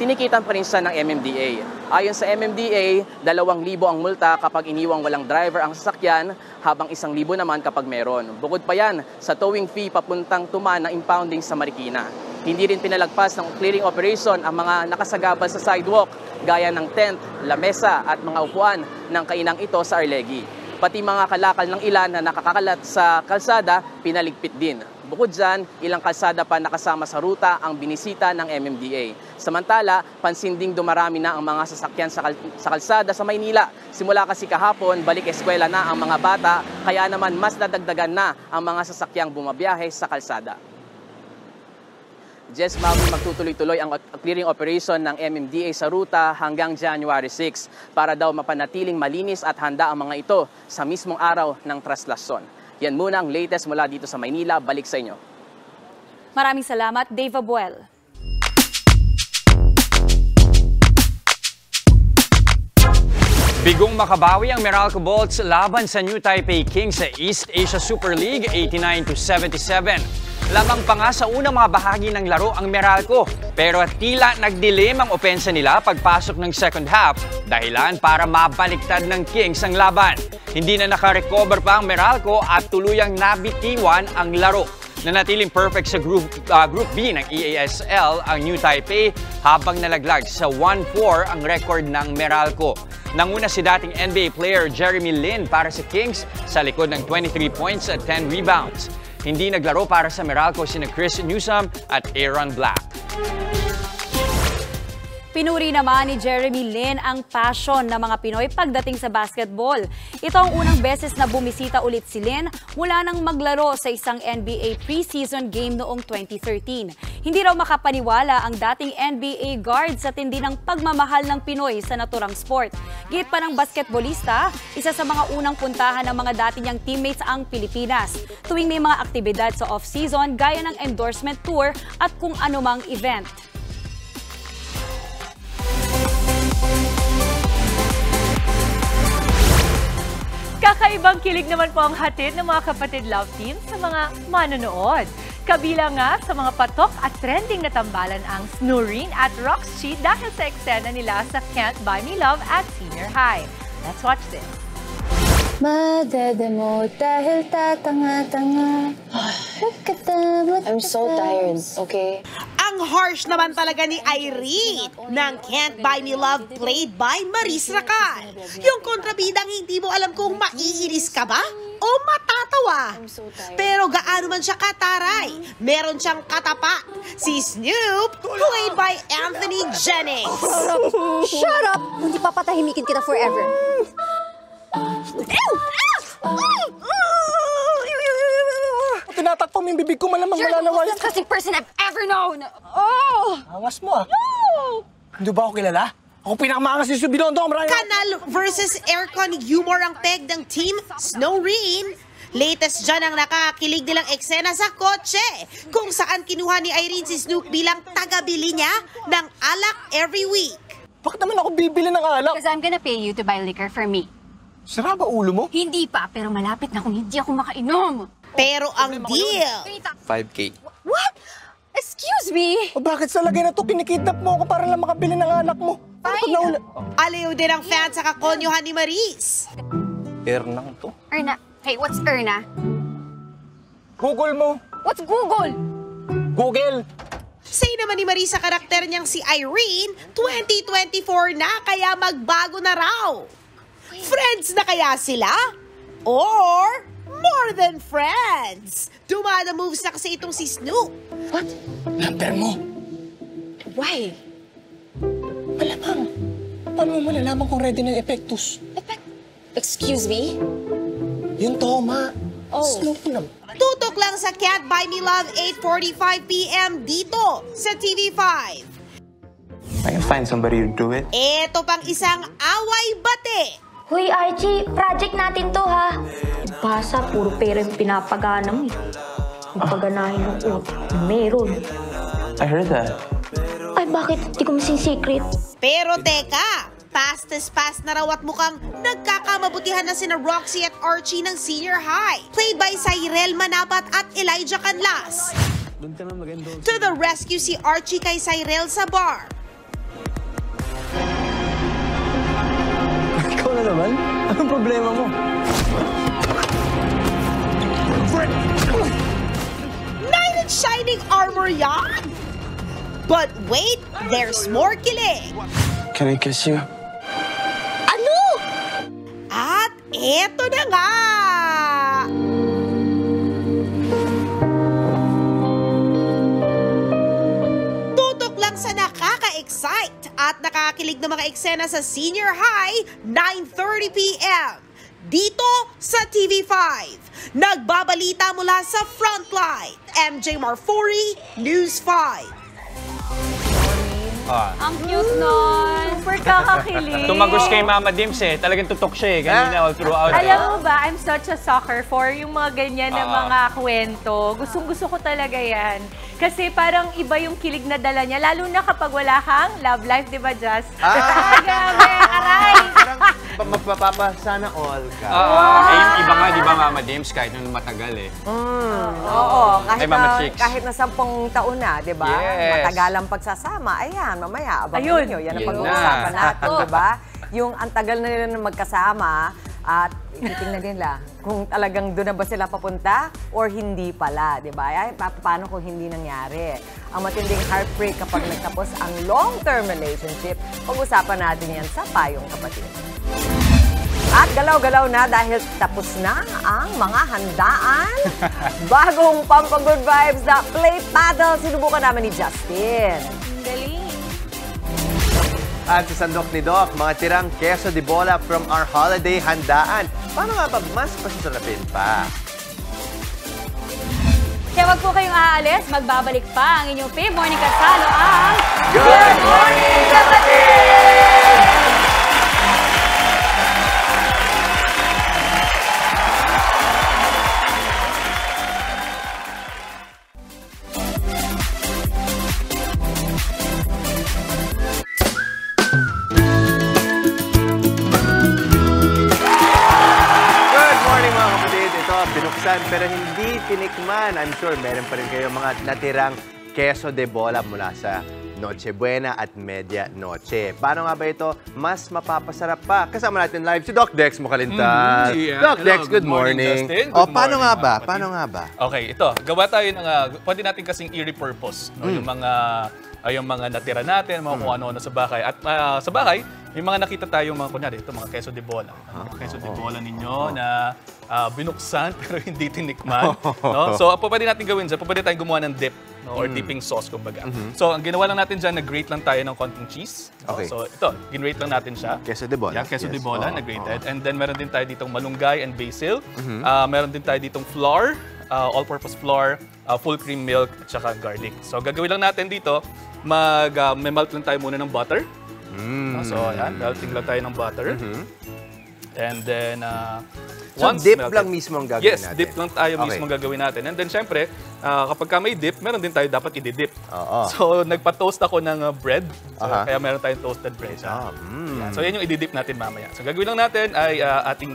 tinikitan pa rin siya ng MMDA. Ayon sa MMDA, 2,000 ang multa kapag iniwang walang driver ang sasakyan, habang 1,000 naman kapag meron. Bukod pa yan sa towing fee papuntang Tuman na impounding sa Marikina. Hindi rin pinalagpas ng clearing operation ang mga nakasagabal sa sidewalk, gaya ng tent, lamesa at mga upuan ng kainang ito sa Arlegui. Pati mga kalakal ng ilan na nakakakalat sa kalsada, pinaligpit din. Bukod dyan, ilang kalsada pa nakasama sa ruta ang binisita ng MMDA. Samantala, pansin ding dumarami na ang mga sasakyan sa kalsada sa Maynila. Simula kasi kahapon, balik eskwela na ang mga bata, kaya naman mas nadagdagan na ang mga sasakyang bumabiyahe sa kalsada. Jess Maui, magtutuloy-tuloy ang clearing operation ng MMDA sa ruta hanggang January 6 para daw mapanatiling malinis at handa ang mga ito sa mismong araw ng traslasyon. Yan muna ang latest mula dito sa Maynila. Balik sa inyo. Maraming salamat, Dave Abuel. Bigong makabawi ang Meralco Bolts laban sa New Taipei Kings sa East Asia Super League, 89-77. Lamang pa nga sa unang mga bahagi ng laro ang Meralco, pero tila nagdilim ang opensa nila pagpasok ng second half, dahilan para mabaliktad ng Kings ang laban. Hindi na nakarecover pa ang Meralco at tuluyang nabitiwan ang laro. Nanatiling perfect sa Group B ng EASL ang New Taipei habang nalaglag sa 1-4 ang record ng Meralco. Nanguna si dating NBA player Jeremy Lin para sa Kings sa likod ng 23 points at 10 rebounds. Hindi naglaro para sa Meralco sina Chris Newsome at Aaron Black. Pinuri naman ni Jeremy Lin ang passion ng mga Pinoy pagdating sa basketball. Ito ang unang beses na bumisita ulit si Lin mula nang maglaro sa isang NBA preseason game noong 2013. Hindi raw makapaniwala ang dating NBA guard sa tindi ng pagmamahal ng Pinoy sa naturang sport. Git pa ng basketballista, isa sa mga unang puntahan ng mga dati niyang teammates ang Pilipinas tuwing may mga aktibidad sa off-season gaya ng endorsement tour at kung anumang event. Kakaibang kilig naman po ang hatid ng mga kapatid love team sa mga manonood. Kabilang nga sa mga patok at trending na tambalan ang Snoorine at Roxy dahil sa eksena nila sa Can't Buy Me Love at Senior High. Let's watch this. Madede mo dahil tatanga-tanga. I'm so tired, okay? Ang harsh naman talaga ni Irene ng Can't Buy Me Love played by Maris Racal. Yung kontrabidang hindi mo alam kung maiinis ka ba o matatawa. Pero gaano man siya kataray, meron siyang katapat. Si Snoop, played by Anthony Jennings. Shut up! Hindi papatahimikin kita forever. Tinatakpan mo yung bibig ko, malamang malalawa. You're the most disgusting person I've ever known! Oh! Angas mo ah. No! Hindi ba ako kilala? Ako pinakamangas ni Subinondo. Kanal versus Aircon humor ang peg ng team Snoorine. Latest dyan ang nakakilig nilang eksena sa kotse, kung saan kinuha ni Irene si Snoop bilang tagabili niya ng alak every week. Bakit naman ako bibili ng alak? Because I'm gonna pay you to buy liquor for me. Sira ba ulo mo? Hindi pa, pero malapit na kung hindi ako makainom. Pero ang deal... 5K. What? Excuse me? O bakit sa lagay na to kinikidnap mo ako para lang makabili ng alak mo? Aliw din ang fan sa kakonyohan ni Maris. Ernang to? Erna. Hey, what's Erna? Google mo. What's Google? Google. Say naman ni Maris sa karakter niyang si Irene, 2024 na kaya magbago na raw. Friends na kaya sila? Or more than friends? Dumada moves na kasi itong si Snoop. What? Number mo? Why? Malamang. Paano mo malalaman kung ready na yung epektus? Excuse me? Yung toma. Oh. Snoop naman. Tutok lang sa Can't Buy Me Love 8:45 PM dito sa TV5. I can find somebody to do it. Ito pang isang away-bate. Hoy Archie, project natin to ha. Basa, puro pera yung pinapagana mo eh. Paganahin ng utak, meron. I heard that. Ay, bakit? Di ko secret. Pero teka, fast as fast na raw at mukhang nagkakamabutihan na sina Roxy at Archie ng Senior High. Played by Cyrel Manapat at Elijah Canlas. To the rescue si Archie kay Cyrel sa bar. na naman? Anong problema mo? Knight in shining armor yan! But wait, there's more kilig! Can I kiss you? Ano? At eto na nga! Tutok lang sa nakaka-excite at nakakilig na mga eksena sa Senior High, 9:30 p.m. Dito sa TV5. Nagbabalita mula sa Frontline. MJ Marfori, News 5. Ang cute nun. Super kakakilig. Tumagos kay Mama Dims eh. Talagang tutok siya eh. Kanina all throughout. Alam mo ba, I'm such a sucker for yung mga ganyan na mga kwento. Gustong-gusto ko talaga yan. Kasi parang iba yung kilig na dala niya. Lalo na kapag wala kang love life, di ba, Jazz? Grabe, aray! Magpapapa, sana all ka. Eh, yung iba nga, di ba, Mama Dims, kahit nung matagal eh. Oo, kahit na 10 taon na, di ba? Yes. Matagal ang pagsasama. Ayan, mamaya, abangan Ayun. nyo. Yan ang Yun pag-uusapan na. natin, di ba? Yung ang tagal na nila na magkasama at titingnan nila kung talagang doon na ba sila papunta or hindi pala, di ba? Ay, paano kung hindi nangyari? Ang matinding heartbreak kapag nagtapos ang long-term relationship, pag-usapan natin yan sa Payong Kapatid. At galaw-galaw na dahil tapos na ang mga handaan. Bagong Pampagood Vibes na plate battle, sinubukan namin ni Justin. Galing. At sa sandok ni Doc, mga tirang queso de bola from our holiday handaan. Paano nga ba mas pasasarapin pa? Kaya wag po kayong aalis, magbabalik pa ang inyong fave morning kasalo ang Good Morning Kapatid! Binuksan pero hindi tinikman. I'm sure meron pa rin kayo mga natirang queso de bola mula sa Noche Buena at Media Noche. Paano nga ba ito mas mapapasarap pa? Kasama natin live si Doc Dex Mukalintan. Doc Dex, good morning. Justin. O, paano nga ba? Paano nga ba? Okay, ito. Gawa tayo ng, pwede natin kasing i-repurpose. No? Yung mga natira natin, mga kung ano-ano sa bahay. At sa bahay, may mga nakita tayong mga, kunyari, ito, mga queso de bola. Queso de bola ninyo na binuksan pero hindi tinikman. No? So, pwede natin gawin dyan, pwede tayong gumawa ng dip or dipping sauce, kumbaga. So, ang ginawa lang natin dyan, nag-grate lang tayo ng konting cheese. Okay. So, ito, gin-grate lang natin siya. Queso de bola. Yeah, queso de bola, na-grated. And then, meron din tayo ditong malunggay and basil. Meron din tayo ditong flour, all-purpose flour, full cream milk, at saka garlic. So, gagawin lang natin dito, may-melt lang tayo muna ng butter. So, ayan, melting lang tayo ng butter. And then, once dip melted, lang mismo ang gagawin natin? Yes, dip lang tayo mismo ang gagawin natin. And then, syempre, kapag may dip, meron din tayo dapat i-dip. So, nagpa-toast ako ng bread. So, kaya meron tayong toasted bread. Yan. So, yan yung i-dip natin mamaya. So, gagawin lang natin ay ating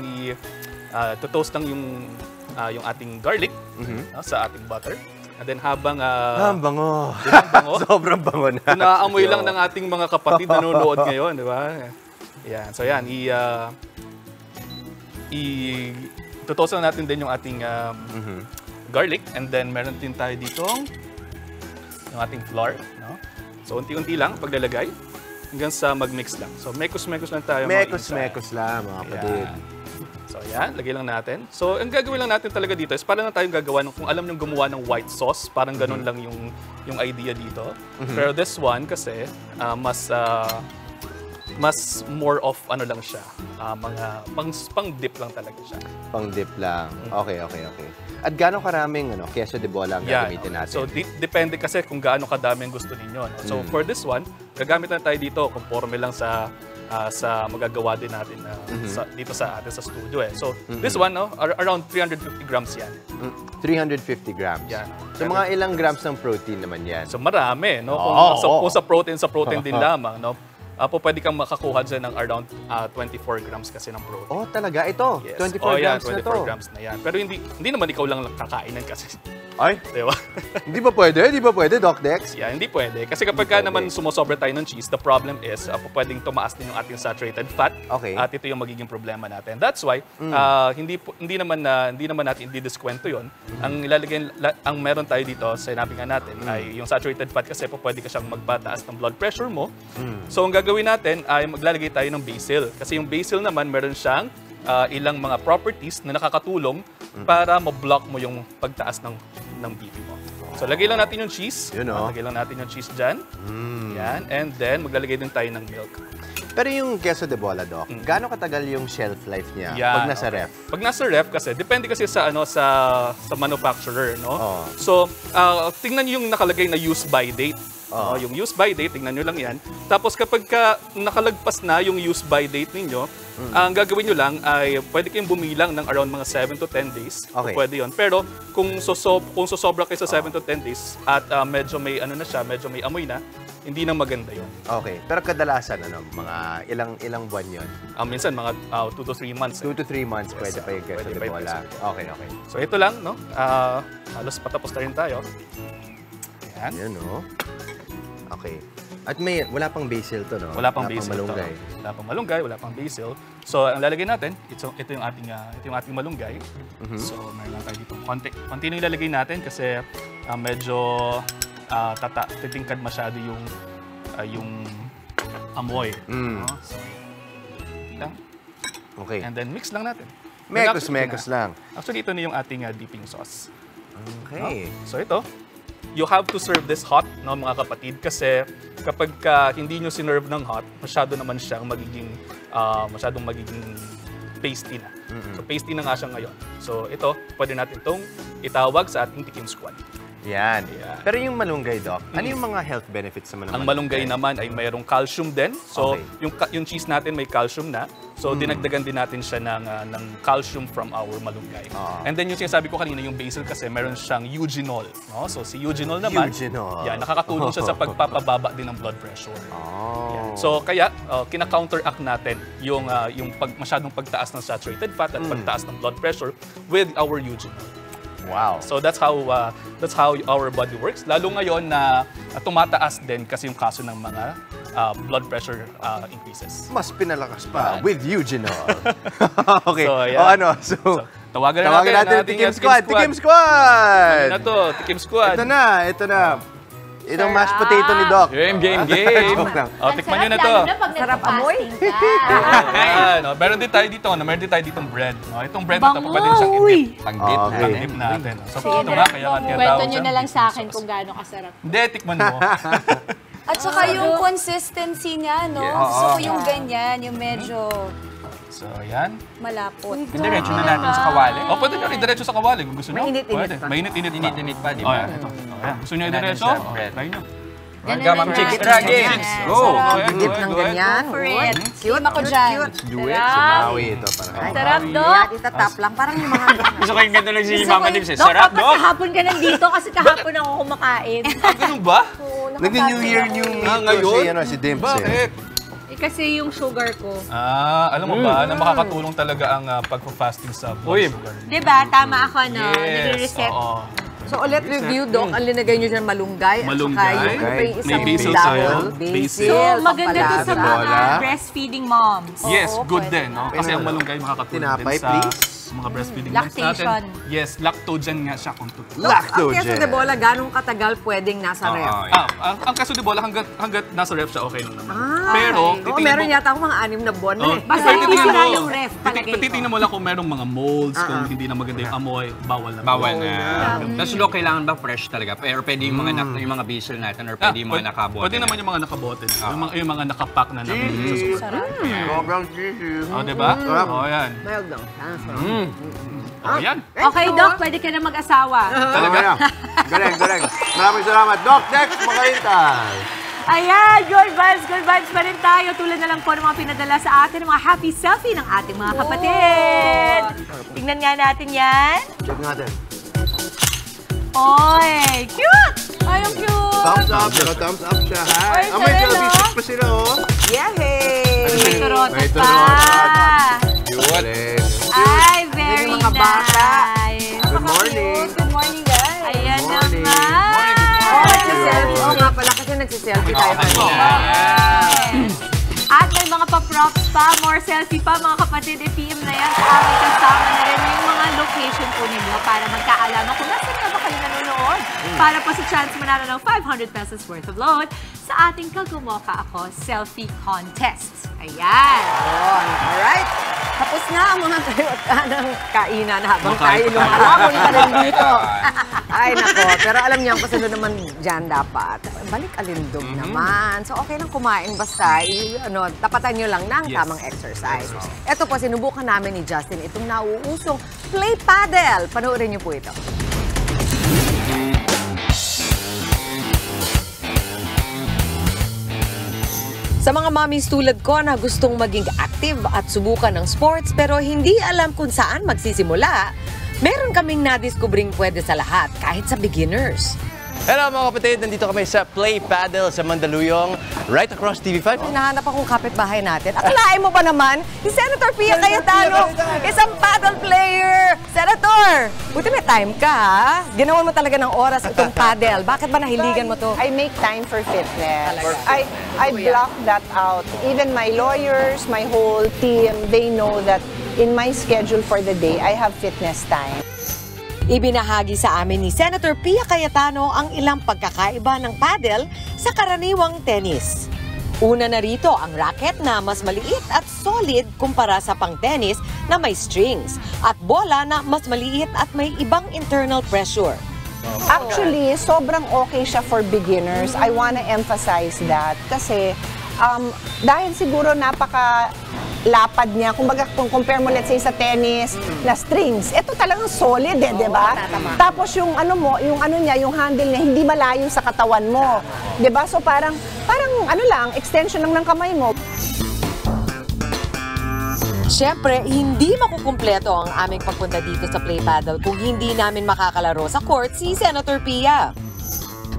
to-toast lang yung ating garlic sa ating butter. And then habang... ang bango. Bango. Sobrang bango na. Inaamoy lang ng ating mga kapatid na nanonood ngayon, di ba? Yan. So yan, tutosan natin din yung ating garlic. And then meron din tayo ditong yung ating flour. No? So unti-unti lang paglalagay hanggang sa mag-mix lang. So mekos-mekos lang tayo. Mekos-mekos lang, mga kapatid. So, ayan, lagay lang natin. So, ang gagawin lang natin talaga dito is para na tayong gagawa ng, kung alam nyo gumawa ng white sauce, parang ganun lang yung idea dito. Pero this one kasi, mas more of ano lang siya, pang-dip lang talaga siya. Pang-dip lang. Okay. At gaano karaming queso de bola ang gagamitin natin? So, depende kasi kung gaano kadami ang gusto ninyo. No? So, for this one, gagamit na tayo dito, conforme lang sa magagawa din natin dito sa atin sa studio. So, this one, around 350 grams yan. 350 grams? Yan. So, mga ilang grams ng protein naman yan? So, marami. No? Kung sa protein din lamang, no? Pwede kang makakuha dyan ng around 24 grams kasi ng protein. Oh, talaga? Ito? Yes. 24 grams na to? 24 grams na yan. Pero hindi naman ikaw lang kakainan kasi. Ay? Diba? Hindi ba pwede? Hindi ba pwede, Doc Dex? Yeah, hindi pwede. Kasi kapag ka naman sumosobra tayo ng cheese, the problem is pwedeng tumaas din yung ating saturated fat. Okay. At ito yung magiging problema natin. That's why hindi naman natin i-diskwento 'yon. Ang ilalagay ang meron tayo dito, sinabi nga natin, ay yung saturated fat kasi pwede ka siyang magpataas ng blood pressure mo. So ang gagawin natin ay maglalagay tayo ng basil. Kasi yung basil naman meron siyang ilang mga properties na nakakatulong para ma-block mo yung pagtaas ng BP mo. So, lagay lang natin yung cheese. Lagay lang natin yung cheese dyan. Yan. And then, maglalagay din tayo ng milk. Pero yung queso de bola, Doc, gaano katagal yung shelf life niya pag nasa ref? Pag nasa ref kasi, depende kasi sa sa manufacturer, no? So, tingnan niyo yung nakalagay na use by date. Yung use by date, tingnan nyo lang yan. Tapos kapag nakalagpas na yung use by date ninyo, ang gagawin nyo lang ay pwede kayong bumilang ng around mga 7 to 10 days. Okay. Pwede yon. Pero kung sosobra kayo sa 7 to 10 days at medyo may medyo may amoy na, hindi na maganda yon. Okay. Pero kadalasan, mga ilang buwan yun? Minsan, mga 2 to 3 months. 2 to 3 months, pwede pa yung queso de bola. Okay. So ito lang, no? Halos patapos na rin tayo. Yan, no? Okay. At wala pang basil to, no? Wala pang basil malunggay. Wala pang malunggay, wala pang basil. So, ang lalagay natin, ito yung ating malunggay. So, meron lang tayo dito. Konti na ilalagay natin kasi medyo titingkad masyado yung amoy. So, lang. Okay. And then, mix lang natin. Mekos lang. Actually, ito na yung ating dipping sauce. Okay. So, ito. You have to serve this hot, no, mga kapatid, kasi kapag hindi nyo sinerve ng hot, masyadong magiging pasty na. So, pasty na nga siya ngayon. So, ito, pwede natin itong itawag sa ating tikim squad. Yan. Pero yung malunggay, Doc, ano yung mga health benefits naman ng malunggay? Ang malunggay naman ay mayroong calcium din. So, yung cheese natin may calcium na. So, dinagdagan din natin siya ng calcium from our malunggay. And then yung sinasabi ko kanina, yung basil kasi meron siyang eugenol. No? So, si eugenol naman, nakakatulong siya sa pagpapababa din ng blood pressure. So, kaya kina-counteract natin yung masyadong pagtaas ng saturated fat at pagtaas ng blood pressure with our eugenol. Wow. So that's how our body works. Lalo ngayon na tumataas din kasi yung kaso ng mga blood pressure increases. Mas pinalakas pa with eugenol. Okay. So, tawagan na natin ang Tikim Squad. Tikim Squad! Ano na to? Tikim Squad. Ito na. Itong mashed potato ni Doc. Game. Tikman nyo na to. Sarap amoy. Meron din tayo dito ng bread. Itong bread na to, pwede siyang i-dip natin. So, ito nga, kaya tinatawag siya. Kwento nyo na lang sa akin kung gaano kasarap. Hindi, tikman mo. At saka yung consistency niya, no? So, yung ganyan, yung medyo... So, yan. Malapot. Diretso na natin sa kawali. Pwede nyo i-diretso sa kawali kung gusto nyo. Mainit-init pa. Mainit-init pa, di ba? Gusto nyo i-diretso? Try nyo. Hanggang Ma'am Chicks, tara again. Go! Dip ng ganyan. For it. Cute ako dyan. Let's do it. Sumawi ito. Sarap, Doc. Itatap lang. Parang yung mga... Gusto ko yung ganda lang si Mama Dips. Sarap, Doc. Kahapon ka nandito kasi kahapon ako kumakain. Ganun ba? Nag-New Year, New Me ngayon? Si Dimps. Bakit? Kasi yung sugar ko. Alam mo ba na makakatulong talaga ang pagpa-fasting sa blood sugar? Diba? Tama ako, no? Yes, Nagre-reset. So ulit review, Doc, ang linagay nyo dyan malunggay. Malunggay. May basil tayo. Basil. So maganda to sa mga breastfeeding moms. Yes, good din. No? Kasi ang malunggay makakatulong din sa mga breastfeeding moms natin. Yes, lactogen nga siya kung tutuloy. Ang queso de bola, ganong katagal pwedeng nasa ref? Ang queso de bola, hanggat nasa ref siya, okay lang naman. Pero, meron yata akong mga 6 na buwan na eh. Basta hindi sira yung ref, palagay ko. Titingnan mo lang kung merong mga molds, kung hindi na maganda yung amoy, bawal na. Bawal na. Tapos lo, kailangan ba fresh talaga? Pero pwede yung mga basil natin or pwede yung mga nakabote? Pwede naman yung mga nakabote. Yung mga nakapack na namin. Sarap. Sobrang cheesy. Diba? Yan. Mild lang. Yan. Okay, Doc, pwede ka na mag-asawa. Talaga? Galing. Maraming salamat. Doc Dex, Makahintay. Ayan, good vibes pa rin tayo. Tulad na lang po ng mga pinadala sa atin, ng mga happy selfie ng ating mga kapatid. Tingnan nga natin yan. Check natin. Oy, cute! Ay, ang cute! Thumbs up siya, ha? May selfie stick pa sila, oh. Yay! May turotot pa. Cute. Ay, very mga bata. nice. Good morning. Good morning, guys. Ayan. nagsiselfie tayo. At may mga pa-props pa, more selfie pa mga kapatid. I-PM na yan sa aming kasama na rin yung mga location po ninyo para magkaalaman kung nasan na ba kayo nanonood. Para po sa chance manalo ng 500 pesos worth of load sa ating Kagumoka Ako Selfie Contest. Ayan. Alright. Tapos na ang mga ng kainan habang tayo lumalakon pa rin dito. Ay, nako. Pero alam niyo, kasunod naman dyan dapat. Balik alindog naman. So, okay lang kumain basta. Tapatan nyo lang ng tamang exercise. Ito po, sinubukan namin ni Justin itong nauusong play paddle. Panoorin niyo po ito. Sa mga mommies tulad ko na gustong maging active at subukan ng sports pero hindi alam kung saan magsisimula, meron kaming nadiskubring pwede sa lahat, kahit sa beginners. Hello mga kapatid, nandito kami sa Play Paddle sa Mandaluyong, right across TV5. Hinahanap akong kapitbahay natin. Akalain mo ba naman, si Senator Pia Cayetano, isang paddle player. Senator, buti may time ka ha? Ginawan mo talaga ng oras itong paddle. Bakit ba nahiligan mo to? I make time for fitness. I block that out. Even my lawyers, my whole team, they know that in my schedule for the day, I have fitness time. Ibinahagi sa amin ni Senator Pia Cayetano ang ilang pagkakaiba ng paddle sa karaniwang tennis. Una na rito ang racket na mas maliit at solid kumpara sa pang-tennis na may strings at bola na mas maliit at may ibang internal pressure. Actually, sobrang okay siya for beginners. I wanna emphasize that kasi dahil siguro lapad niya. Kumbaga, kung compare mo, let's say, sa tennis, na strings, ito talagang solid di ba? Tapos yung yung handle niya, hindi malayo sa katawan mo. Di ba? So parang extension lang ng kamay mo. Siyempre, hindi makukumpleto ang aming pagpunta dito sa Play Paddle kung hindi namin makakalaro sa court si Senator Pia.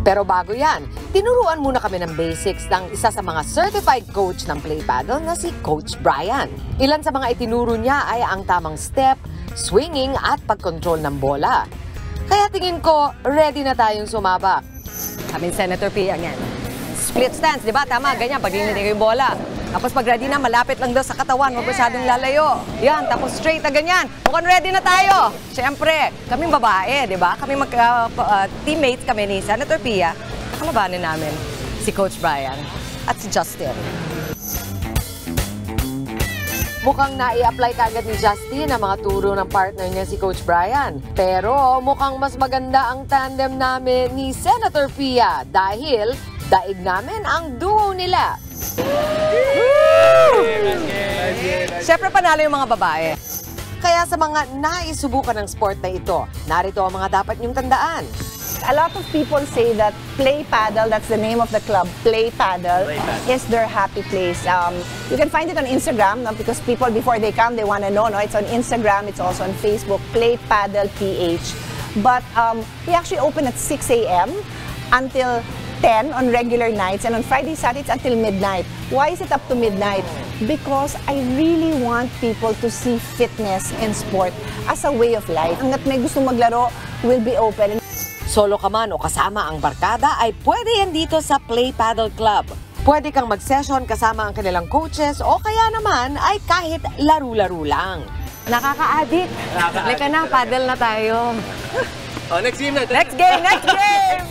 Pero bago yan, tinuruan muna kami ng basics ng isa sa mga certified coach ng Play Paddle na si Coach Brian. Ilan sa mga itinuro niya ay ang tamang step, swinging at pag-control ng bola. Kaya tingin ko, ready na tayong sumabak. Kami Senator Pia yan. Split stance, di ba? Tama, ganyan, pag dininig yung bola. Tapos pag ready na, malapit lang daw sa katawan, huwag masyadong lalayo. Yan, tapos straight na ganyan. Mukhang ready na tayo. Siyempre, kaming babae, di ba? Kami teammates kami ni Senator Pia. Kalabanin namin si Coach Brian at si Justin. Mukhang nai-apply kagad ni Justin ang mga turo ng partner niya si Coach Brian. Pero mukhang mas maganda ang tandem namin ni Senator Pia dahil daig namin ang duo nila. Siyempre panalo yung mga babae. Kaya sa mga naisubukan ng sport na ito, narito ang mga dapat niyong tandaan. A lot of people say that Play Paddle, that's the name of the club, Play Paddle, is their happy place. You can find it on Instagram, no? Because people, before they come, they want to know. No? It's on Instagram, it's also on Facebook, Play Paddle PH. But we actually open at 6 a.m. until 10 on regular nights, and on Fridays, Saturdays until midnight. Why is it up to midnight? Because I really want people to see fitness and sport as a way of life. Hanggat may gusto maglaro, will be open. Solo ka man o kasama ang barkada ay pwede yan dito sa Play Paddle Club. Pwede kang mag-session kasama ang kanilang coaches o kaya naman ay kahit laro-laro lang. Nakaka-addict. Lika na, paddle na tayo. Oh, next game na. Next game, next game!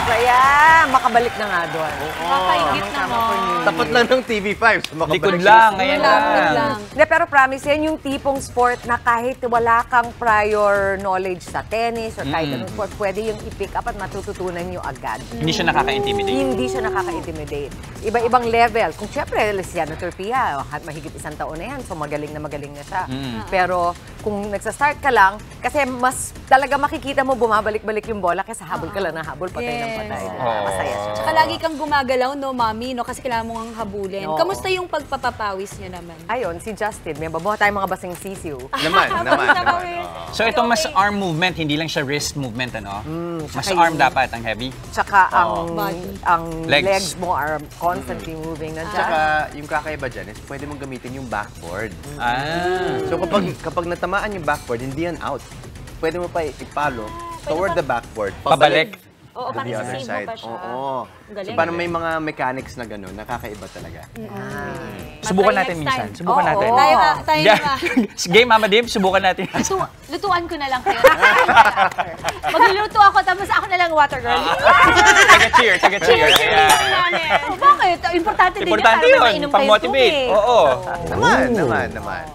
Kaya, makabalik na nga doon. Makaingit naman. Tapat lang ng TV5. Likod lang, ngayon lang. Pero promise, yan yung tipong sport na kahit wala kang prior knowledge sa tennis or kahit anong sport, pwede yung i-pick up at matututunan nyo agad. Hindi siya nakaka-intimidate. Hindi siya nakaka-intimidate. Iba-ibang level. Kung syempre, si Senator Pia, mahigit 1 taon na yan, so magaling na siya. Pero kung nagsa-start ka lang, kasi mas talaga makikita mo bumabalik-balik yung bola kaysa habol ka lang na habol, patay ng patay. Masaya siya. Tsaka lagi kang gumagalaw, no, mami, no? Kasi kailangan mo ang habulin. Kamusta yung pagpapapawis niyo naman? Ayun, si Justin. May babawa tayong mga basing sisiw. Naman. So itong mas arm movement, hindi lang siya wrist movement, ano? Mas arm dapat, ang heavy. Tsaka ang legs mo are constantly moving na dyan. Tsaka yung kakaiba dyan is pwede mong gamitin yung backboard. So kapag natamaan yung backboard, hindi yan out. pwede mo pa ipalo toward the backboard. Pabalik. Oo, To the parang other save mo side. pa siya. Oo. Galing. So, parang may mga mechanics na gano'n, nakakaiba talaga. Subukan natin minsan. Subukan natin. Tayo na. Game, Mama Dim, subukan natin. Lutuan ko na lang kayo. Magluluto ako, tapos ako na lang water girl. Taga-cheer. Bakit? Importante din yan para Importante yun, mainom kayo pang-motivate. tubig. Oo. Naman.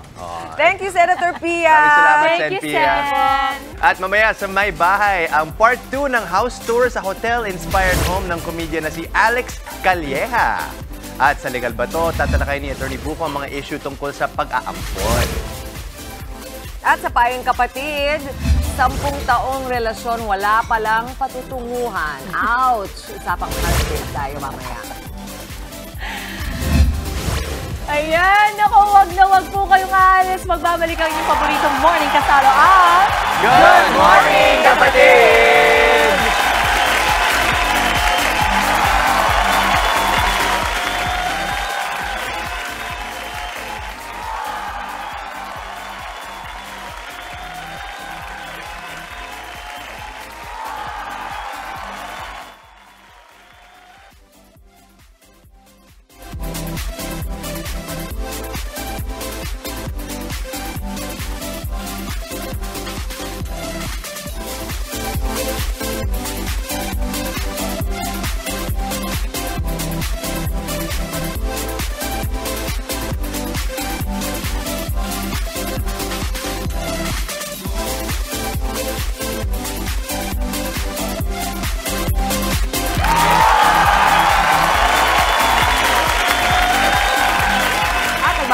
Thank you, Senator Pia. Maraming salamat, Thank you, Sen Pia. Sen. At mamaya sa May Bahay, ang part 2 ng house tour sa hotel-inspired home ng komedya na si Alex Calleja. At sa Legal Bato, tatalakay ni Atty. Buko ang mga issue tungkol sa pag-aampon. At sa Payong Kapatid, 10 taong relasyon, wala palang patutunguhan. Ouch! Usapang heartbreak tayo mamaya. Ayan, naku, wag na wag po kayong aalis. Magbabalik ang inyong paboritong morning kasalo at... Good morning, kapatid!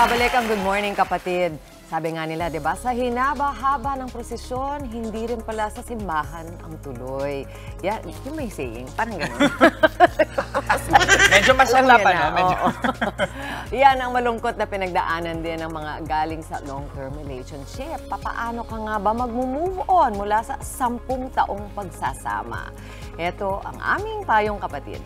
Babalik ang Good Morning Kapatid. Sabi nga nila, di ba, sa hinaba-haba ng prosesyon, hindi rin pala sa simbahan ang tuloy. Yan, yung may saying, parang gano'n. Medyo masarap, no? Medyo. Yan ang malungkot na pinagdaanan din ng mga galing sa long-term relationship. Papaano ka nga ba mag-move on mula sa 10 taong pagsasama? Ito ang aming Payong Kapatid.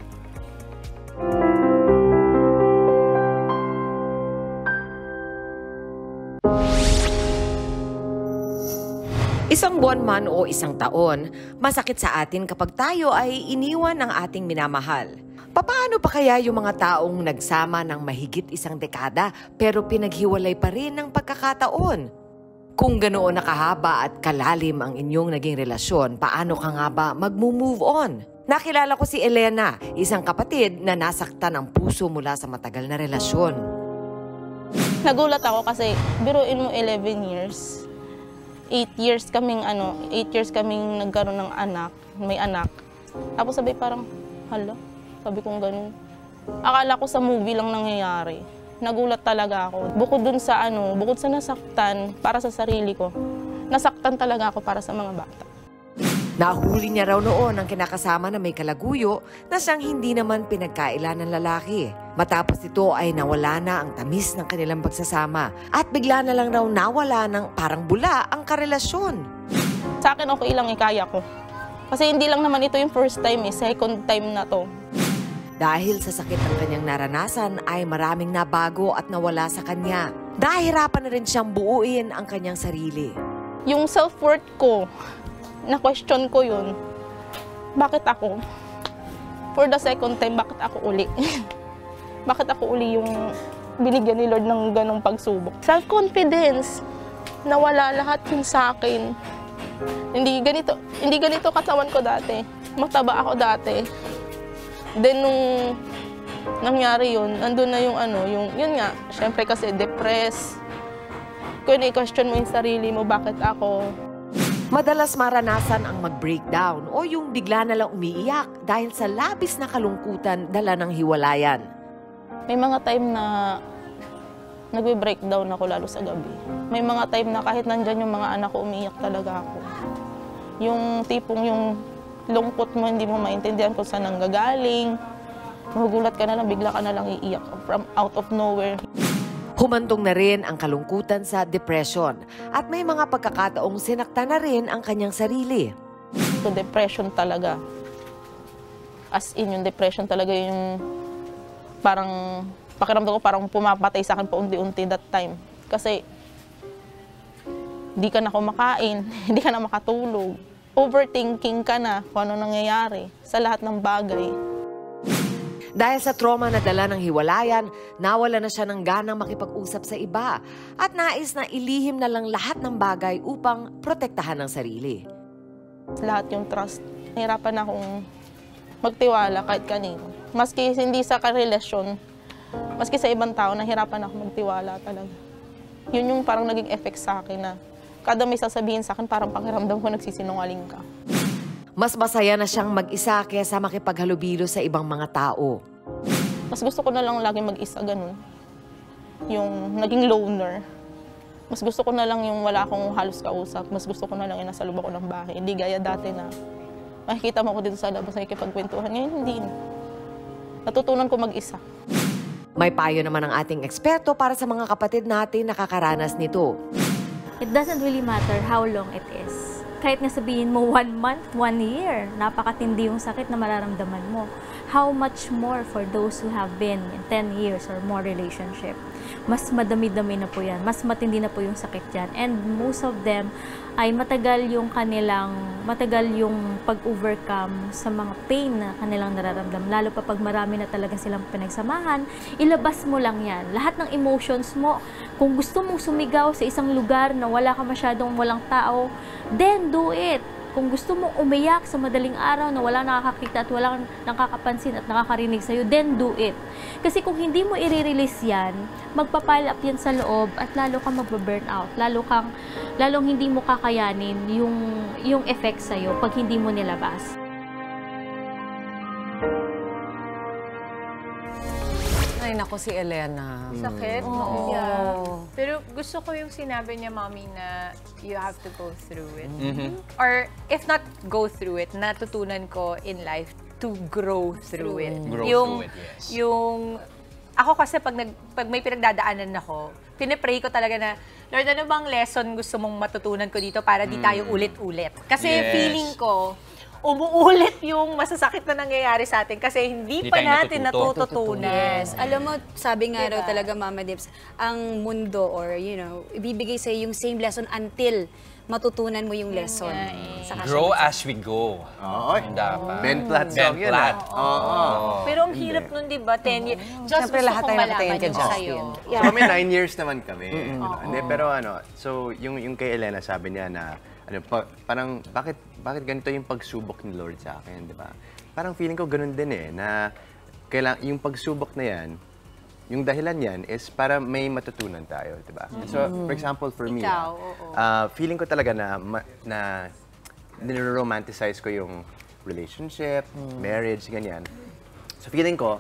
Isang buwan man o isang taon, masakit sa atin kapag tayo ay iniwan ng ating minamahal. Papaano pa kaya yung mga taong nagsama ng mahigit isang dekada pero pinaghiwalay pa rin ng pagkakataon? Kung ganoon nakahaba at kalalim ang inyong naging relasyon, paano ka nga ba mag-move on? Nakilala ko si Elena, isang kapatid na nasaktan ang puso mula sa matagal na relasyon. Nagulat ako kasi biruin mo 11 years. 8 years kaming nagkaroon ng anak, may anak. Tapos sabi parang, hala, sabi kong ganun. Akala ko sa movie lang nangyayari. Nagulat talaga ako. Bukod sa nasaktan para sa sarili ko, nasaktan talaga ako para sa mga bata. Nahuli niya raw noon ang kinakasama na may kalaguyo na siyang hindi naman pinagkaila ng lalaki. Matapos ito ay nawala na ang tamis ng kanilang pagsasama at bigla na lang raw nawala ng parang bula ang karelasyon. Sa akin okay lang, kaya ko. Kasi hindi lang naman ito yung first time, second time na to. Dahil sa sakit ng kanyang naranasan ay maraming nabago at nawala sa kanya. Nahihirapan na rin siyang buuin ang kanyang sarili. Yung self-worth ko, na-question ko yun. Bakit ako? For the second time, bakit ako uli? Bakit ako uli yung binigyan ni Lord ng ganong pagsubok? Self-confidence. Nawala lahat yun sa akin. Hindi ganito katawan ko dati. Mataba ako dati. Then nung nangyari yun, nandun na yun nga, syempre kasi depressed. Kung i-question mo yung sarili mo, bakit ako? Madalas maranasan ang mag-breakdown o yung bigla na lang umiiyak dahil sa labis na kalungkutan dala ng hiwalayan. May mga time na nagbe-breakdown ako lalo sa gabi. May mga time na kahit nandyan yung mga anak ko, umiiyak talaga ako. Yung tipong yung lungkot mo, hindi mo maintindihan kung saan nanggagaling. Magugulat ka na lang, bigla ka na lang iiyak from out of nowhere. Humantong na rin ang kalungkutan sa depression at may mga pagkakataong sinaktan na rin ang kanyang sarili. So depression talaga. As in, yung depression talaga yung parang pakiramdam ko parang pumapatay sa akin paunti-unti that time. Kasi Hindi ka na kumakain, hindi ka na makatulog. Overthinking ka na kung ano nangyayari sa lahat ng bagay. Dahil sa trauma na dala ng hiwalayan, nawala na siya ng ganang makipag-usap sa iba at nais na ilihim na lang lahat ng bagay upang protektahan ang sarili. Lahat yung trust, nahirapan akong magtiwala kahit kanino. Maski hindi sa karelasyon, maski sa ibang tao, nahirapan ako magtiwala talaga. Yun yung parang naging effect sa akin na kada may sasabihin sa akin, parang pakiramdam ko nagsisinungaling ka. Mas masaya na siyang mag-isa kaysa makipaghalubilo sa ibang mga tao. Mas gusto ko na lang lagi mag-isa, ganun. Yung naging loner. Mas gusto ko na lang yung wala akong halos kausap. Mas gusto ko na lang yung nasa loob ako ng bahay. Hindi gaya dati na makikita mo ko dito sa labas, nakikipagkwentuhan. Ngayon, hindi na. Natutunan ko mag-isa. May payo naman ang ating eksperto para sa mga kapatid natin nakakaranas nito. It doesn't really matter how long it is. Kahit nga sabihin mo 1 month, 1 year, napakatindi yung sakit na mararamdaman mo. How much more for those who have been in 10 years or more relationship. Mas madami-dami na po yan. Mas matindi na po yung sakit yan. And most of them ay matagal yung pag-overcome sa mga pain na kanilang nararamdam. Lalo pa pag marami na talaga silang pinagsamahan, ilabas mo lang yan. Lahat ng emotions mo, kung gusto mong sumigaw sa isang lugar na wala ka masyadong walang tao, then do it. Kung gusto mong umiyak sa madaling araw na wala nakakakita at wala nakakapansin at nakakarinig sa'yo, then do it. Kasi kung hindi mo i-release yan, magpapile up yan sa loob at lalo kang magbe-burn out. Lalong hindi mo kakayanin yung effect sa'yo pag hindi mo nilabas. Ay, naku si Elena. Sakit? Oo. Yeah. Pero gusto ko yung sinabi niya, Mommy, na you have to go through it. Mm-hmm. Or if not go through it, natutunan ko in life to grow through it. Yung ako kasi pag may pinagdadaanan ako, pinipray ko talaga na, Lord, ano bang lesson gusto mong matutunan ko dito para di tayo ulit-ulit? Kasi feeling ko, umuulit yung masasakit na nangyayari sa atin kasi hindi pa natin natututunan. Yes. Alam mo, sabi nga raw talaga, Mama Dips, ang mundo or, ibibigay sa'yo yung same lesson until matutunan mo yung lesson. Grow as we go. Oo. Dapat. Ben Platt song yun. Pero ang hirap nun, di ba? 10 years. Just Siyempre, gusto lahat kong tayo malaman nakatayin kay yung sa'yo. So kami 9 years naman kami. Hindi, pero so yung kay Elena, sabi niya na, parang bakit ganito yung pagsubok ni Lord sa akin, di ba? Parang feeling ko ganun din na yung pagsubok na yan, yung dahilan yan is para may matutunan tayo, di ba? So, for example, for me, feeling ko talaga na niromanticize ko yung relationship, marriage, ganyan. So, feeling ko,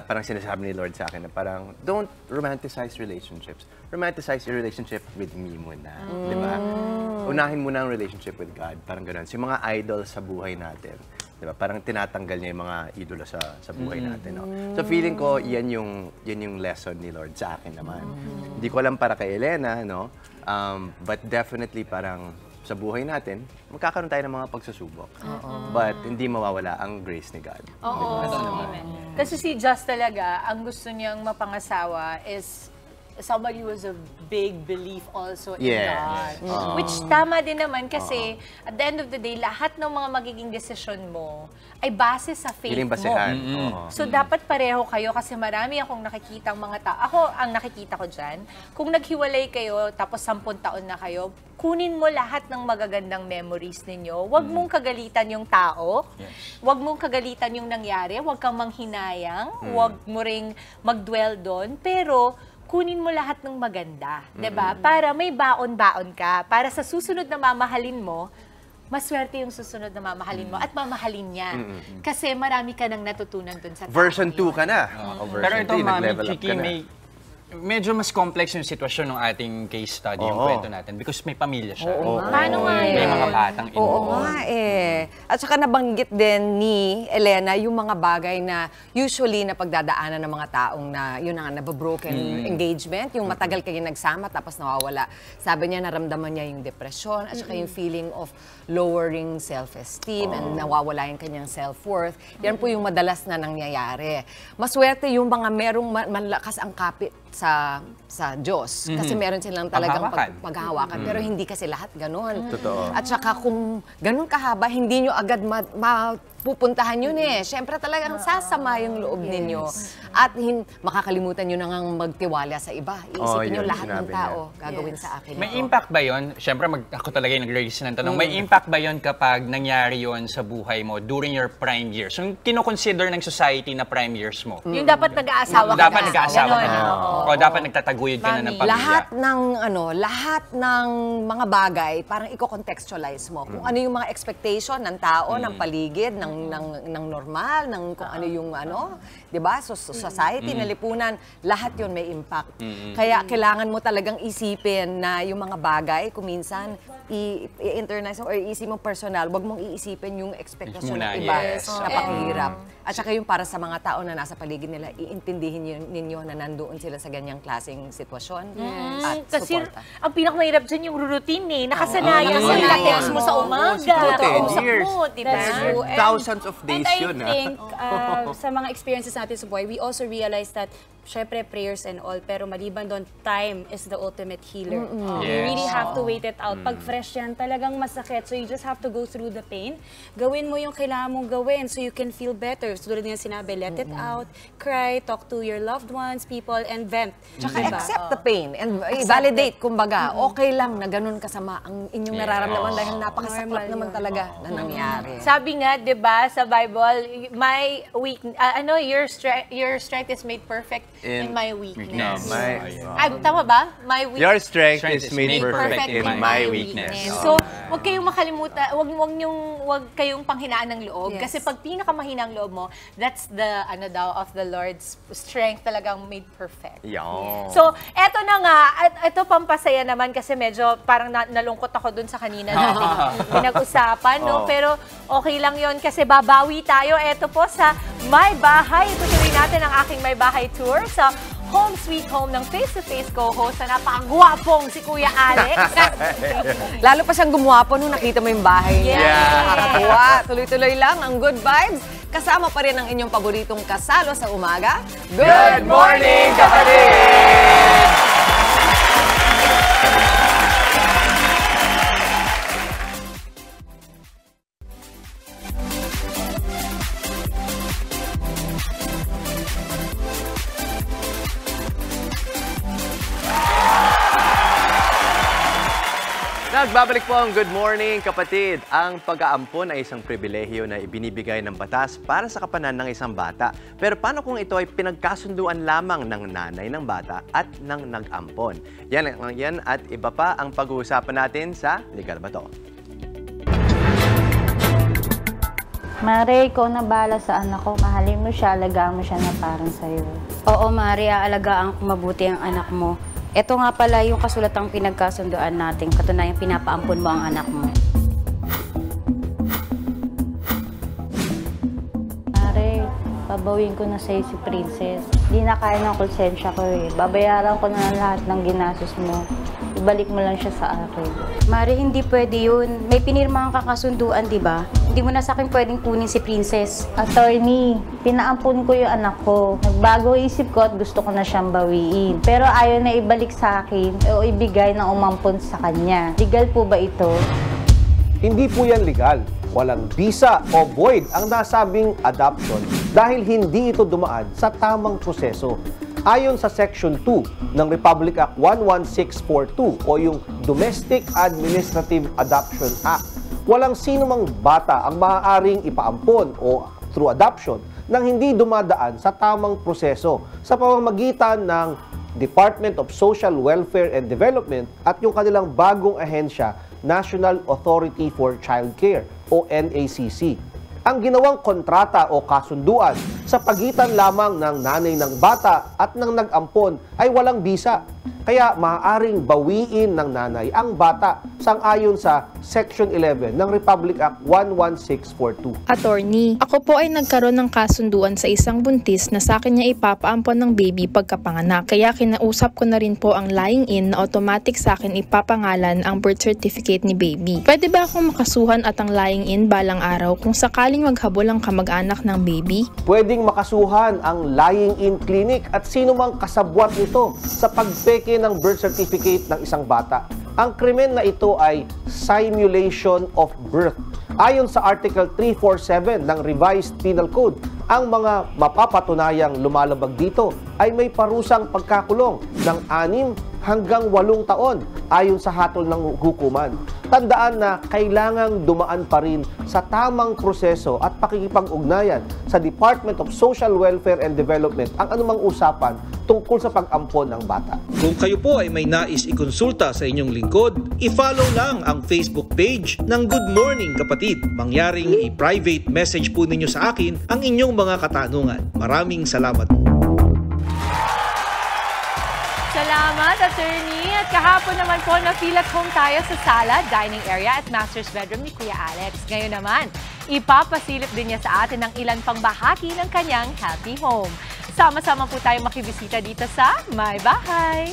parang sinasabi ni Lord sa akin na parang, don't romanticize relationships. Romanticize your relationship with me muna, di ba? Unahin muna ang relationship with God, parang gano'n. So, yung mga idol sa buhay natin, di ba? Parang tinatanggal niya yung mga idolo sa buhay natin. No? So, feeling ko, yan yung lesson ni Lord sa akin naman. Hindi ko alam para kay Elena, no? But definitely, parang sa buhay natin, magkakaroon tayo ng mga pagsusubok. But hindi mawawala ang grace ni God. Oo. Kasi si Just talaga, ang gusto niyang mapangasawa is somebody who has a big belief also in God. Which tama din naman kasi at the end of the day, lahat ng mga magiging desisyon mo ay base sa faith mo. So dapat pareho kayo kasi marami akong nakikitang mga tao. Ako, ang nakikita ko dyan, kung naghiwalay kayo tapos 10 taon na kayo, kunin mo lahat ng magagandang memories ninyo. Huwag mong kagalitan yung tao. Huwag mong kagalitan yung nangyari. Huwag kang manghinayang. Huwag mo ring mag-dwell doon. Pero kunin mo lahat ng maganda, 'di ba? Para may baon-baon ka, para sa susunod na mamahalin mo, maswerte yung susunod na mamahalin mo at mamahalin niya. Kasi marami ka nang natutunan dun sa tao. Version 2 ka na. Pero ito, Mami Chiki, medyo mas complex yung sitwasyon ng ating case study, yung kwento natin, because may pamilya siya. Paano nga may mga batang Oo nga At saka nabanggit din ni Elena yung mga bagay na usually na pagdadaanan ng mga taong na yun nga, nababroken engagement, yung matagal kayo nagsama tapos nawawala. Sabi niya, naramdaman niya yung depression at saka yung feeling of lowering self-esteem and nawawala yung kanyang self-worth. Yan po yung madalas na nangyayari. Maswerte yung mga merong malakas ang kapit sa Diyos. Kasi meron silang talagang paghahawakan. Pero hindi kasi lahat ganon. Totoo. At saka kung ganon kahaba, hindi nyo agad pupuntahan yun eh. Siyempre talagang sasama yung loob ninyo. At makakalimutan nyo na nga magtiwala sa iba. Iisipin nyo lahat ng tao gagawin sa akin. May impact ba yun? Siyempre, ako talaga yung nag-raise ng tanong. May impact ba yun kapag nangyari yun sa buhay mo during your prime years? Yung kinoconsider ng society na prime years mo? Yung dapat nag-aasawa ka na. Dapat nag-aasawa ka na. O dapat nagtataguyod ka na ng pamilya. Lahat ng mga bagay, parang i-contextualize mo. Kung ano yung mga expectation ng tao, ng paligid, ng normal, ng kung ano yung di ba? So, society, nalipunan, lahat yun may impact. Kaya kailangan mo talagang isipin na yung mga bagay, kung minsan, i-internalize or iisip mo personal, wag mong iisipin yung expectation ng iba na pakihirap. At saka yung para sa mga tao na nasa paligid nila, iintindihin ninyo na nandoon sila sa ganyang klaseng sitwasyon at kasi suporta. ang pinakamahirap dyan yung routine eh. Nakasanayan mo, nakatext mo sa umaga, kausap mo, diba? Thousands of days yun. And I think sa mga experiences natin sa buhay, we also realize that syempre prayers and all, pero maliban doon, time is the ultimate healer. You really have to wait it out. Pag fresh yan, talagang masakit. So you just have to go through the pain. Gawin mo yung kailangan mong gawin so you can feel better. So tulad nga sinabi, let it out, cry, talk to your loved ones, people, and vent. Tsaka accept the pain and validate, kumbaga, okay lang na ganun kasama ang inyong nararamdaman dahil napakasaklap naman talaga na nangyari. Sabi nga, di ba, sa Bible, your strength is made perfect in my weakness. Tama ba? Your strength is made perfect in my weakness. So, huwag kayong makalimutan, huwag kayong panghinaan ng loob. Kasi pag pinakamahina ang loob mo, that's the, of the Lord's strength talagang made perfect. So, eto na nga, ito pampasaya naman kasi medyo parang nalungkot ako dun sa kanina natin pinag-usapan, no? Pero okay lang yon kasi babawi tayo. Eto po sa My Bahay. Tutuloy natin ang aking My Bahay tour sa Home Sweet Home ng face-to-face co-host na napakagwapong si Kuya Alex. Lalo pa siyang gumwapo nung nakita mo yung bahay niya. Nakakatuwa. Tuloy-tuloy lang ang good vibes. Kasama pa rin ang inyong paboritong kasalo sa umaga. Good morning, kapatid! Nagbabalik po ang Good Morning, kapatid. Ang pag-aampon ay isang pribilehiyo na ibinibigay ng batas para sa kapakanan ng isang bata. Pero paano kung ito ay pinagkasunduan lamang ng nanay ng bata at ng nag-ampon? Yan at iba pa ang pag-uusapan natin sa Legal Ba To? Mare, ikaw na bahala sa anak ko. Mahalin mo siya, alagaan mo siya na parang sa'yo. Oo, Mare, aalagaan ko mabuti ang anak mo. Ito nga pala yung kasulatang pinagkasunduan natin. Katunayan, pinapaampon mo ang anak mo. Mare, babawin ko na sa'yo si Princess. Di na kaya ng konsensya ko eh. Babayaran ko na lahat ng ginastos mo. Ibalik mo lang siya sa akin. Mare, hindi pwede yun. May pinirmang kakasunduan, di ba? Hindi mo na sa akin pwedeng kunin si Princess. Attorney, pinaampun ko yung anak ko. Nagbago isip ko at gusto ko na siyang bawiin. Pero ayaw na ibalik sa akin o ibigay ng umampun sa kanya. Legal po ba ito? Hindi po yan legal. Walang visa o void ang nasabing adoption dahil hindi ito dumaan sa tamang proseso. Ayon sa Section 2 ng Republic Act 11642 o yung Domestic Administrative Adoption Act, walang sinumang bata ang maaaring ipaampon o through adoption nang hindi dumadaan sa tamang proseso sa pamamagitan ng Department of Social Welfare and Development at yung kanilang bagong ahensya, National Authority for Child Care o NACC. Ang ginawang kontrata o kasunduan sa pagitan lamang ng nanay ng bata at ng nag-ampon ay walang bisa Kaya maaaring bawiin ng nanay ang bata sang-ayon sa Section 11 ng Republic Act 11642. Attorney, ako po ay nagkaroon ng kasunduan sa isang buntis na sa akin niya ipapaampon ng baby pagkapanganak. Kaya kinausap ko na rin po ang lying-in na automatic sa akin ipapangalan ang birth certificate ni baby. Pwede ba akong makasuhan at ang lying-in balang araw kung sakaling maghabol ang kamag-anak ng baby? Pwedeng makasuhan ang lying-in clinic at sino mang kasabwat nito sa pagpeke ng birth certificate ng isang bata. Ang krimen na ito ay simulation of birth. Ayon sa Article 347 ng Revised Penal Code, ang mga mapapatunayang lumalabag dito ay may parusang pagkakulong ng 6 hanggang 8 taon ayon sa hatol ng hukuman. Tandaan na kailangang dumaan pa rin sa tamang proseso at pakikipag-ugnayan sa Department of Social Welfare and Development ang anumang usapan tungkol sa pag-ampon ng bata. Kung kayo po ay may nais ikonsulta sa inyong lingkod, i-follow lang ang Facebook page ng Good Morning Kapatid. Mangyaring i-private message po ninyo sa akin ang inyong mga katanungan. Maraming salamat. Salamat, Attorney. At kahapon naman po, na-feel at home tayo sa sala, dining area at master's bedroom ni Kuya Alex. Ngayon naman, ipapasilip din niya sa atin ang ilan pang bahagi ng kanyang happy home. Sama-sama po tayo makibisita dito sa My Bahay.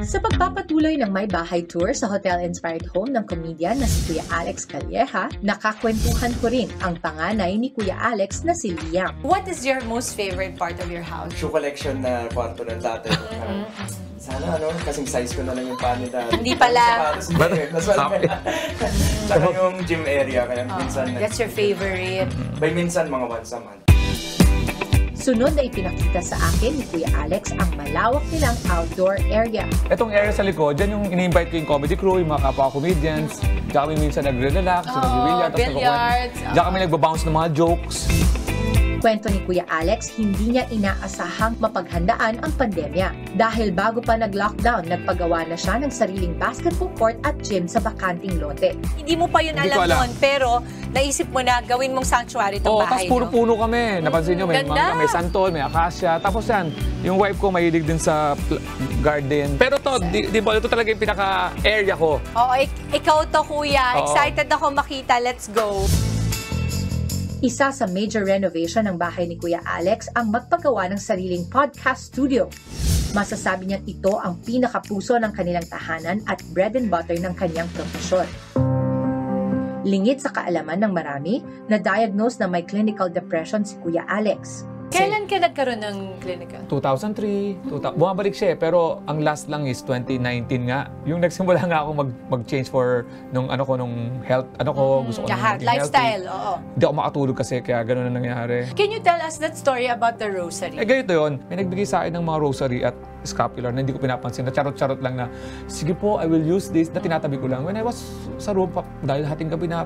Sa pagpapatuloy ng May Bahay Tour sa hotel-inspired home ng comedian na si Kuya Alex Calleja, nakakwentuhan ko rin ang panganay ni Kuya Alex na si Liam. What is your most favorite part of your house? Shoe collection na kwarto ng tatay. Sana kasing size ko na lang yung panit. Hindi pala. Mas malaki. Tsaka yung gym area, kaya minsan. That's your favorite? By minsan, mga once a month. Sunod na ipinakita sa akin ni Kuya Alex ang malawak nilang outdoor area. Itong area sa likod, dyan yung ini-invite ko yung comedy crew, yung mga kapwa-comedians. Diyan kami minsan nagre-relax, nag-billiard, diyan kami nagbabounce ng mga jokes. Kwento ni Kuya Alex, hindi niya inaasahang mapaghandaan ang pandemya. Dahil bago pa nag-lockdown, nagpagawa na siya ng sariling basketball court at gym sa bakanting lote. Hindi mo pa yun alam noon, pero naisip mo na gawin mong sanctuary itong bahay, tapos puro puno kami. Napansin nyo, may mangga, may santol, may acacia. Tapos yan, yung wife ko mahilig din sa garden. Pero to, di ba, ito talaga yung pinaka-area ko. Oo, ikaw to, Kuya. Excited ako makita. Let's go. Isa sa major renovation ng bahay ni Kuya Alex ang magpagawa ng sariling podcast studio. Masasabi niya ito ang pinakapuso ng kanilang tahanan at bread and butter ng kanyang profesyon. Lingid sa kaalaman ng marami, na-diagnose na may clinical depression si Kuya Alex. Kailan ka nagkaroon ng clinical? 2003. Bumabalik siya pero ang last lang is 2019 nga. Yung nagsimula nga ako mag-change for nung health, gusto ko lahat, lifestyle, oo. Hindi ako makatulog kasi kaya gano'n na nangyari. Can you tell us that story about the rosary? Ganito yun. May nagbigay sa akin ng mga rosary at scapular na hindi ko pinapansin, na charot-charot lang na, sige po, I will use this, na tinatabi ko lang. When I was sa room, dahil hating gabi na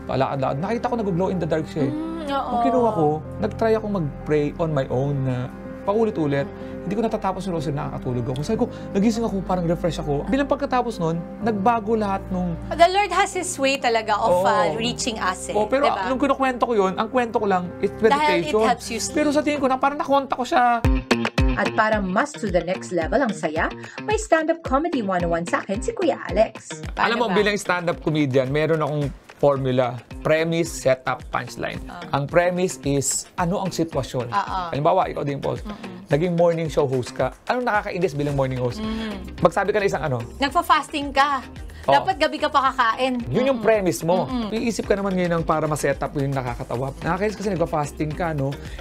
palakad-lakad, nakita ko nag-glow in the dark siya. Kung kinuha ko, nag-try ako mag-pray on my own na paulit-ulit. Hindi ko natatapos yung rosary, nakakatulog ako. Sabi ko, nagising ako, parang refresh ako. Bilang pagkatapos nun, nagbago lahat nung... The Lord has His way talaga of reaching us. Pero diba? Nung kinukwento ko yun, ang kwento ko lang, it's meditation. Dahil it helps you sleep. Pero sa tingin ko na, parang nakonta ko siya. At para mas to the next level ang saya, may stand-up comedy 101 sa akin si Kuya Alex. Alam mo, bilang stand-up comedian, meron akong formula. Premise, setup, punchline. Ang premise is, ano ang sitwasyon? Halimbawa, ikaw din, Paul. Naging morning show host ka. Anong nakakainis bilang morning host? Magsabi ka na isang Nagpa-fasting ka. Dapat gabi ka pa kakain. Yun yung premise mo. Iisip ka naman ngayon para ma-set up yung nakakatawa. Nakakainis kasi nagpa-fasting ka,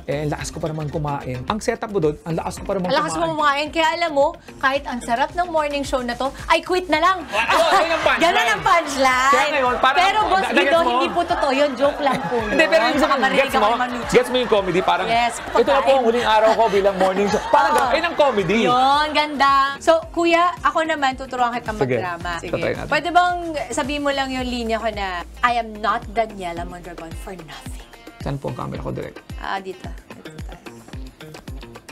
lakas ko pa naman kumain. Ang setup mo doon, ang lakas ko pa naman kumain. Lakas mo kumain. Kaya alam mo, kahit ang sarap ng morning show na to, ay quit na lang. Ganun ang punchline. Kaya ngayon, pero boss Guido, hindi po totoo yun. Joke lang po. Hindi, pero yung gets mo yung comedy. Parang, ito na po ang huling araw ko bilang morning show. Parang ayun ang comedy. Yun, ganda. So, Kuya, ako naman, tuturuan kita mag-drama. Sige. Pwede bang sabihin mo lang yung linya ko na I am not Daniela Mondragon for nothing. Saan po ang camera ko direct? Dito.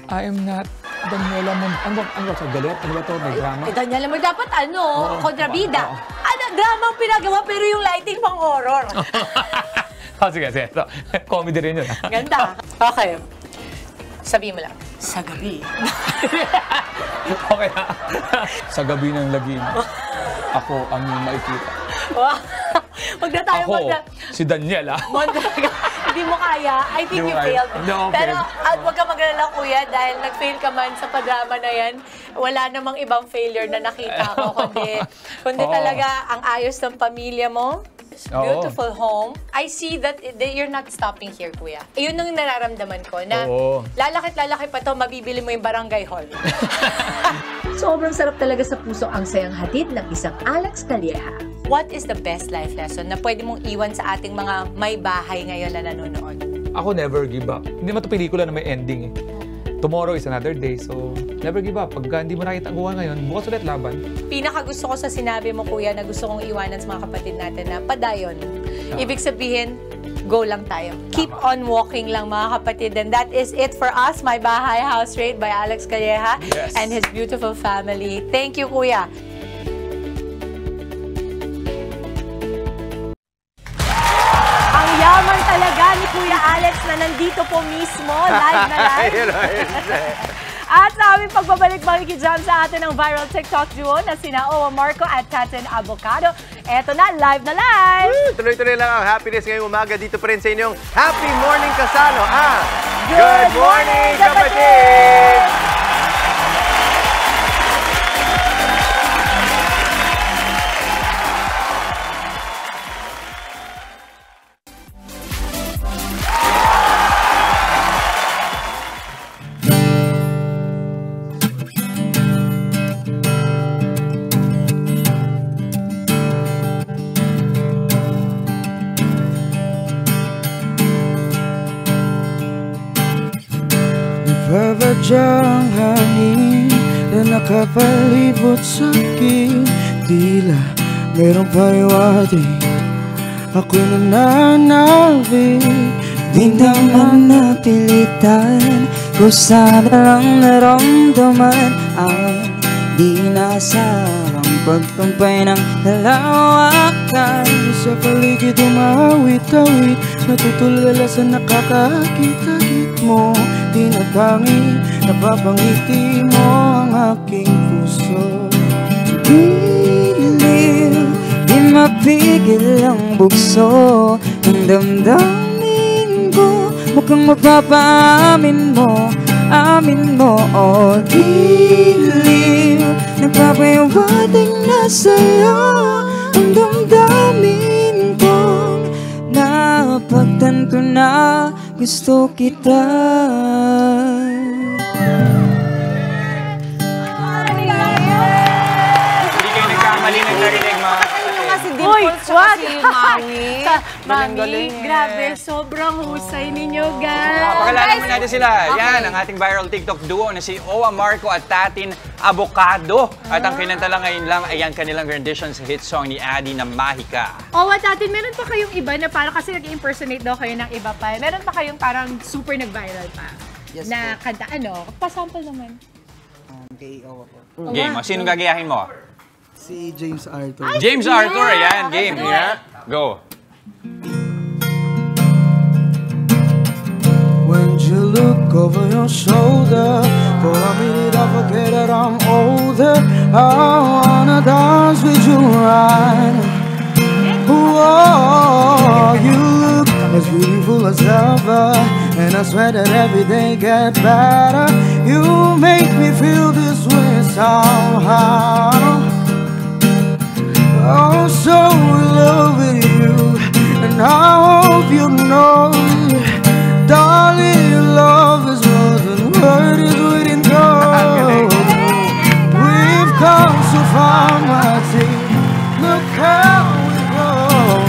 I am not Daniela Mondragon. Ano ba? Galit? Ano ba ito? May drama? Daniela Mondragon. Dapat kontrabida. Drama ang pinagawa pero yung lighting pang horror. Sige. Comedy rin yun. Ganda. Okay. Sabihin mo lang, sa gabi. Okay na. Sa gabi ng lagim, ako ang iyong makikita. Huwag na tayo Si Daniel, Hindi mo kaya. I think you failed. No, Pero huwag ka mag-alala, kuya, dahil nag-fail ka man sa padrama na yan, wala namang ibang failure na nakita ko, kundi talaga ang ayos ng pamilya mo. Beautiful home. I see that you're not stopping here, kuya. Yun ang nararamdaman ko, na lalakit-lalaki pa to, mabibili mo yung barangay hall. Sobrang sarap talaga sa puso ang sayang hatid ng isang Alex Calleja. What is the best life lesson na pwede mong iwan sa ating mga may bahay ngayon na nanonood? Ako never give up. Hindi man ito pelikula na may ending eh. Tomorrow is another day, so never give up. Pagka hindi mo nakita ang gawa ngayon, bukas ulit laban. Pinaka gusto ko sa sinabi mo, kuya, na gusto kong iwanan sa mga kapatid natin na padayon. Ibig sabihin, go lang tayo. Keep on walking lang, mga kapatid. And that is it for us, My Bahay House Raid by Alex Calleja and his beautiful family. Thank you, kuya. Yaman talaga ni Kuya Alex na nandito po mismo, live na live. At sa aming pagbabalik, makikijam sa atin ang viral TikTok duo na sina Owa Marco at Tatin Abocado. Eto na, live na live! Tuloy-tuloy lang ang happiness ngayong umaga dito pa rin sa inyong Happy Morning Kasalo. Good morning, kapatid! Babadyang hangin na nakapalibot sa akin, tila mayroong paiwati, ako'y nananabik. Di naman napilitan, kusada lang naramdaman ang di nasarang pagtampay ng halawakan. Sa paligid umawit-awit, natutulala sa nakakakita-kit mo. Di natangi, napapangiti mo ang aking puso. Giliw, di mapigil ang bugso ng damdamin ko. Mukhang magpapaamin mo, amin mo. O giliw, nagpapayawating na sa'yo ang damdamin ko. Napagtanto na gusto kita. Hindi kayo nagkamali ng narinig, mga Uy, wag! Mami, grabe, sobrang husay ninyo, guys. Pakilala mo natin sila. Yan, ang ating viral TikTok duo na si Owa Marco at Tatin Abocado. At ang kinantala ngayon lang ay ang kanilang rendition sa hit song ni Adi na Mahika. Owa, Tatin, meron pa kayong iba na parang kasi nag-impersonate daw kayo ng iba pa. Meron pa kayong parang super nag-viral pa? Yes, na kanta, ano? Pa-sample naman. Kay Owa po. Game, sinong gagayahin mo? Si James Arthur. James Arthur, ayan, game. Yeah. Go. When you look over your shoulder, for a minute I forget that I'm older. I wanna dance with you right. Whoa, you look as beautiful as ever, and I swear that every day get better. You make me feel this way somehow. I'm so in love with you, and I hope you know, darling, your love is more than words wouldn't go. We've come so far, my dear. Look how we've grown.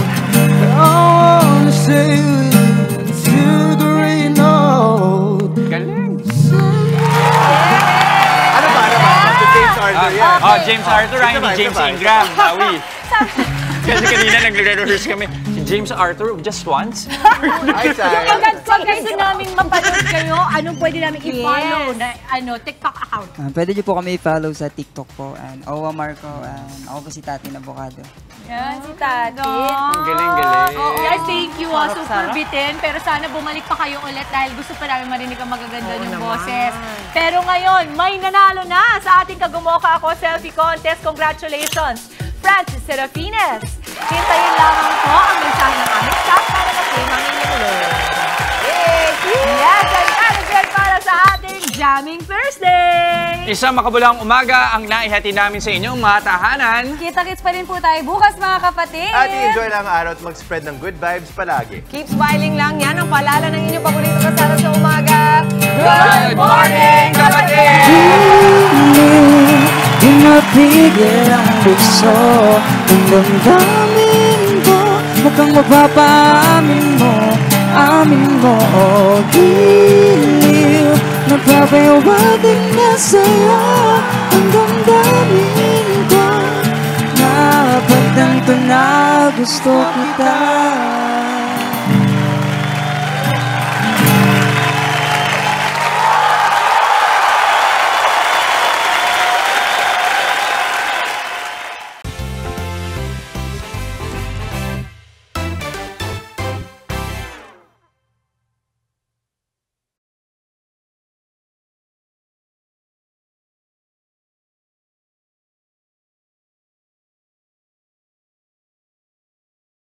I wanna stay with you until the rain out. Ano ba? Si James Arthur yan. James Arthur, hindi James Ingram. Kasi kanina nagre-rehearse kami. Si James Arthur just once. Ay, sayang. Pag gusto namin mapanood kayo, anong pwede namin i-follow na TikTok account? Pwede niyo po kami i-follow sa TikTok po. And Owa Marco. And ako po si Tati Nabocado. Yan, si Tati. Ang galing-galing. Guys, thank you. Super bitin. Pero sana bumalik pa kayo ulit dahil gusto pa namin marinig ang magaganda ng boses. Pero ngayon, may nanalo na sa ating Kagumoka Ako Selfie Contest. Congratulations, Francis Serafines. Hintayin lamang po ang mensahe ng aming staff para ma-claim ang inyong load. Yes, and again para sa ating Jamming Thursday! Isang makabulang umaga ang naihati namin sa inyong mga tahanan. Kita-kits pa rin po tayo bukas, mga kapatid. At i-enjoy lang ang araw at mag-spread ng good vibes palagi. Keep smiling lang yan ang paalala ng inyong paborito kasama sa umaga. Good morning, kapatid! Di mapigil ang bukso ng damdamin ko. Mukhang mapapaamin mo, amin mo, oh giliw. Nagpapayawating na sa'yo ang damdamin ko. Napagtanto na gusto kita.